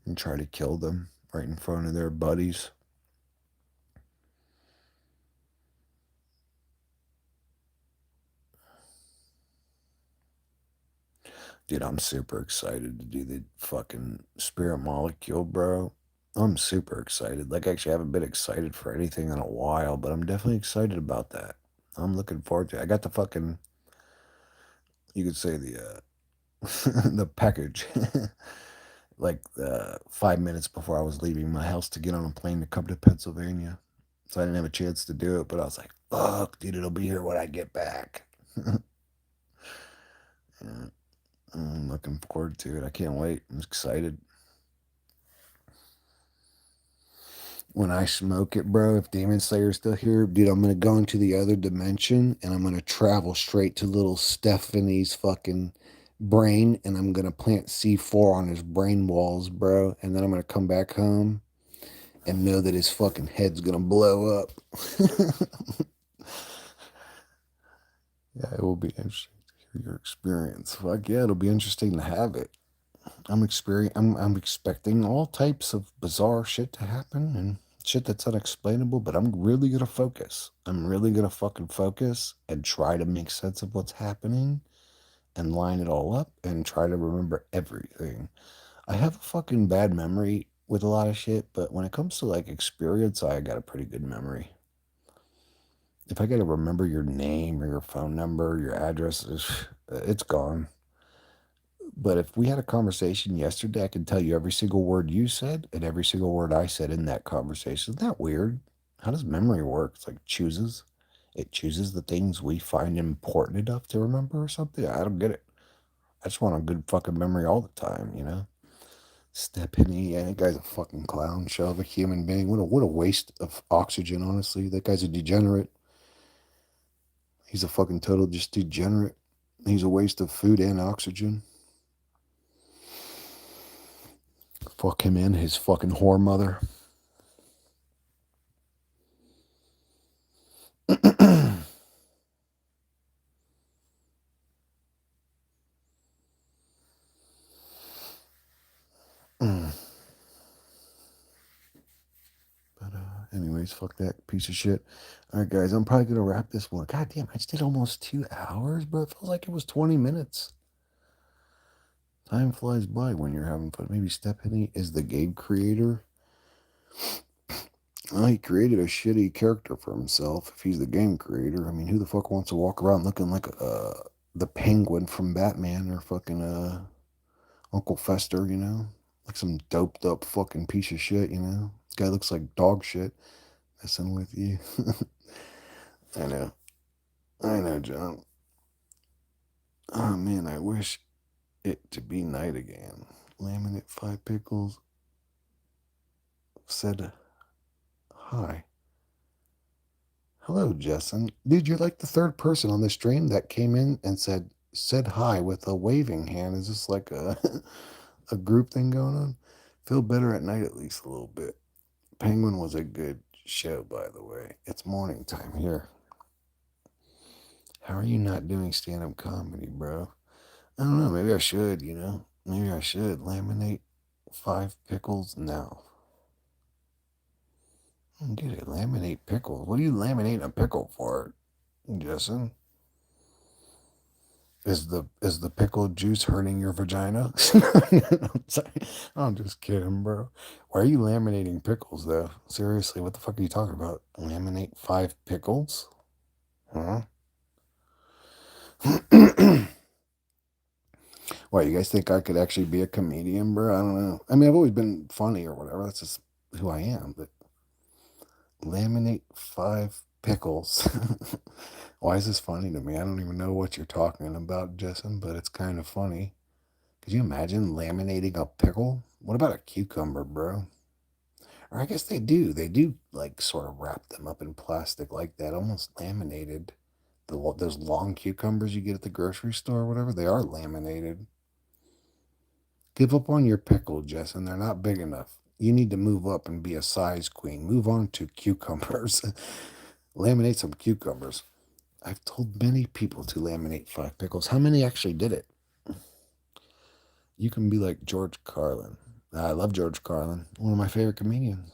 Speaker 1: and try to kill them right in front of their buddies. Dude, I'm super excited to do the fucking spirit molecule, bro. I'm super excited. Like, actually, I haven't been excited for anything in a while, but I'm definitely excited about that. I'm looking forward to it. I got the fucking, you could say the package, like 5 minutes before I was leaving my house to get on a plane to come to Pennsylvania. So I didn't have a chance to do it, but I was like, fuck, dude, it'll be here when I get back. Yeah, I'm looking forward to it. I can't wait. I'm excited. When I smoke it, bro, if Demon Slayer's still here, dude, I'm gonna go into the other dimension and I'm gonna travel straight to little Stephanie's fucking brain, and I'm gonna plant C4 on his brain walls, bro. And then I'm gonna come back home and know that his fucking head's gonna blow up. Yeah, it will be interesting to hear your experience. Fuck yeah, it'll be interesting to have it. I'm expecting all types of bizarre shit to happen and shit that's unexplainable, but I'm really gonna focus. I'm really gonna fucking focus and try to make sense of what's happening and line it all up and try to remember everything. I have a fucking bad memory with a lot of shit, but when it comes to like experience, I got a pretty good memory. If I gotta remember your name or your phone number, your address, it's gone. But if we had a conversation yesterday, I can tell you every single word you said and every single word I said in that conversation. Isn't that weird? How does memory work? It's like it chooses the things we find important enough to remember or something. I don't get it. I just want a good fucking memory all the time, you know? Stephanie, yeah, that guy's a fucking clown show of a human being. What a waste of oxygen, honestly. That guy's a degenerate. He's a fucking total just degenerate. He's a waste of food and oxygen. Fuck him in, his fucking whore mother. But anyways, fuck that piece of shit. All right, guys, I'm probably gonna wrap this one. God damn, I just did almost 2 hours, bro. It feels like it was 20 minutes. Time flies by when you're having fun. Maybe Stephanie is the game creator. Well, he created a shitty character for himself. If he's the game creator, I mean, who the fuck wants to walk around looking like the Penguin from Batman or fucking Uncle Fester? You know, like some doped up fucking piece of shit. You know, this guy looks like dog shit. Messing with you. I know. I know, John. Oh man, I wish it to be night again. Laminate five pickles said hi. Hello, Jessen. Dude, you're like the third person on the stream that came in and said hi with a waving hand. Is this like a a group thing going on? Feel better at night at least a little bit. Penguin was a good show, by the way. It's morning time here. How are you not doing stand-up comedy, bro? I don't know. Maybe I should, you know? Maybe I should laminate five pickles now. Get it, laminate pickles. What do you laminate a pickle for, Justin? Is the pickle juice hurting your vagina? I'm sorry. I'm just kidding, bro. Why are you laminating pickles though? Seriously, what the fuck are you talking about? Laminate five pickles? Huh? Why, you guys think I could actually be a comedian, bro? I don't know. I mean, I've always been funny or whatever. That's just who I am. But laminate five pickles. Why is this funny to me? I don't even know what you're talking about, Jessen, but it's kind of funny. Could you imagine laminating a pickle? What about a cucumber, bro? Or I guess they do. They do like sort of wrap them up in plastic like that, almost laminated. Those long cucumbers you get at the grocery store or whatever, they are laminated. Give up on your pickle, Jessen. They're not big enough. You need to move up and be a size queen. Move on to cucumbers. Laminate some cucumbers. I've told many people to laminate five pickles. How many actually did it? You can be like George Carlin. I love George Carlin, one of my favorite comedians.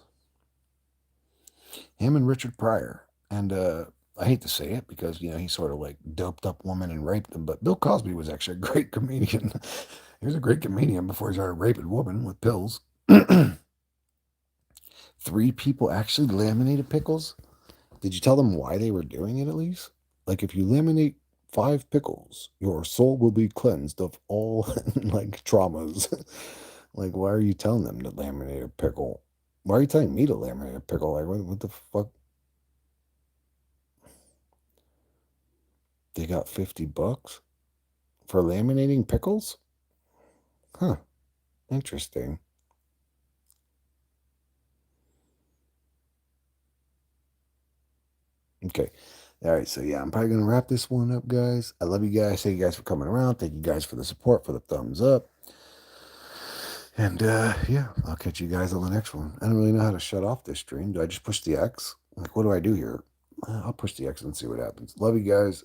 Speaker 1: Him and Richard Pryor. And I hate to say it because, he sort of like doped up women and raped them, but Bill Cosby was actually a great comedian. He was a great comedian before he started raping women with pills. Three people actually laminated pickles. Did you tell them why they were doing it at least? Like, if you laminate five pickles, your soul will be cleansed of all like traumas. Like, why are you telling them to laminate a pickle? Why are you telling me to laminate a pickle? Like, what the fuck? They got $50 for laminating pickles? Huh. Interesting. Okay. All right, so yeah, I'm probably gonna wrap this one up, guys. I love you guys. Thank you guys for coming around. Thank you guys for the support, for the thumbs up. And yeah, I'll catch you guys on the next one. I don't really know how to shut off this stream. Do I just push the X? Like, what do I do here? I'll push the X and see what happens. Love you guys.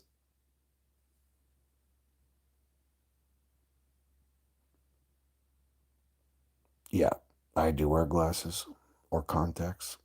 Speaker 1: Yeah, I do wear glasses or contacts.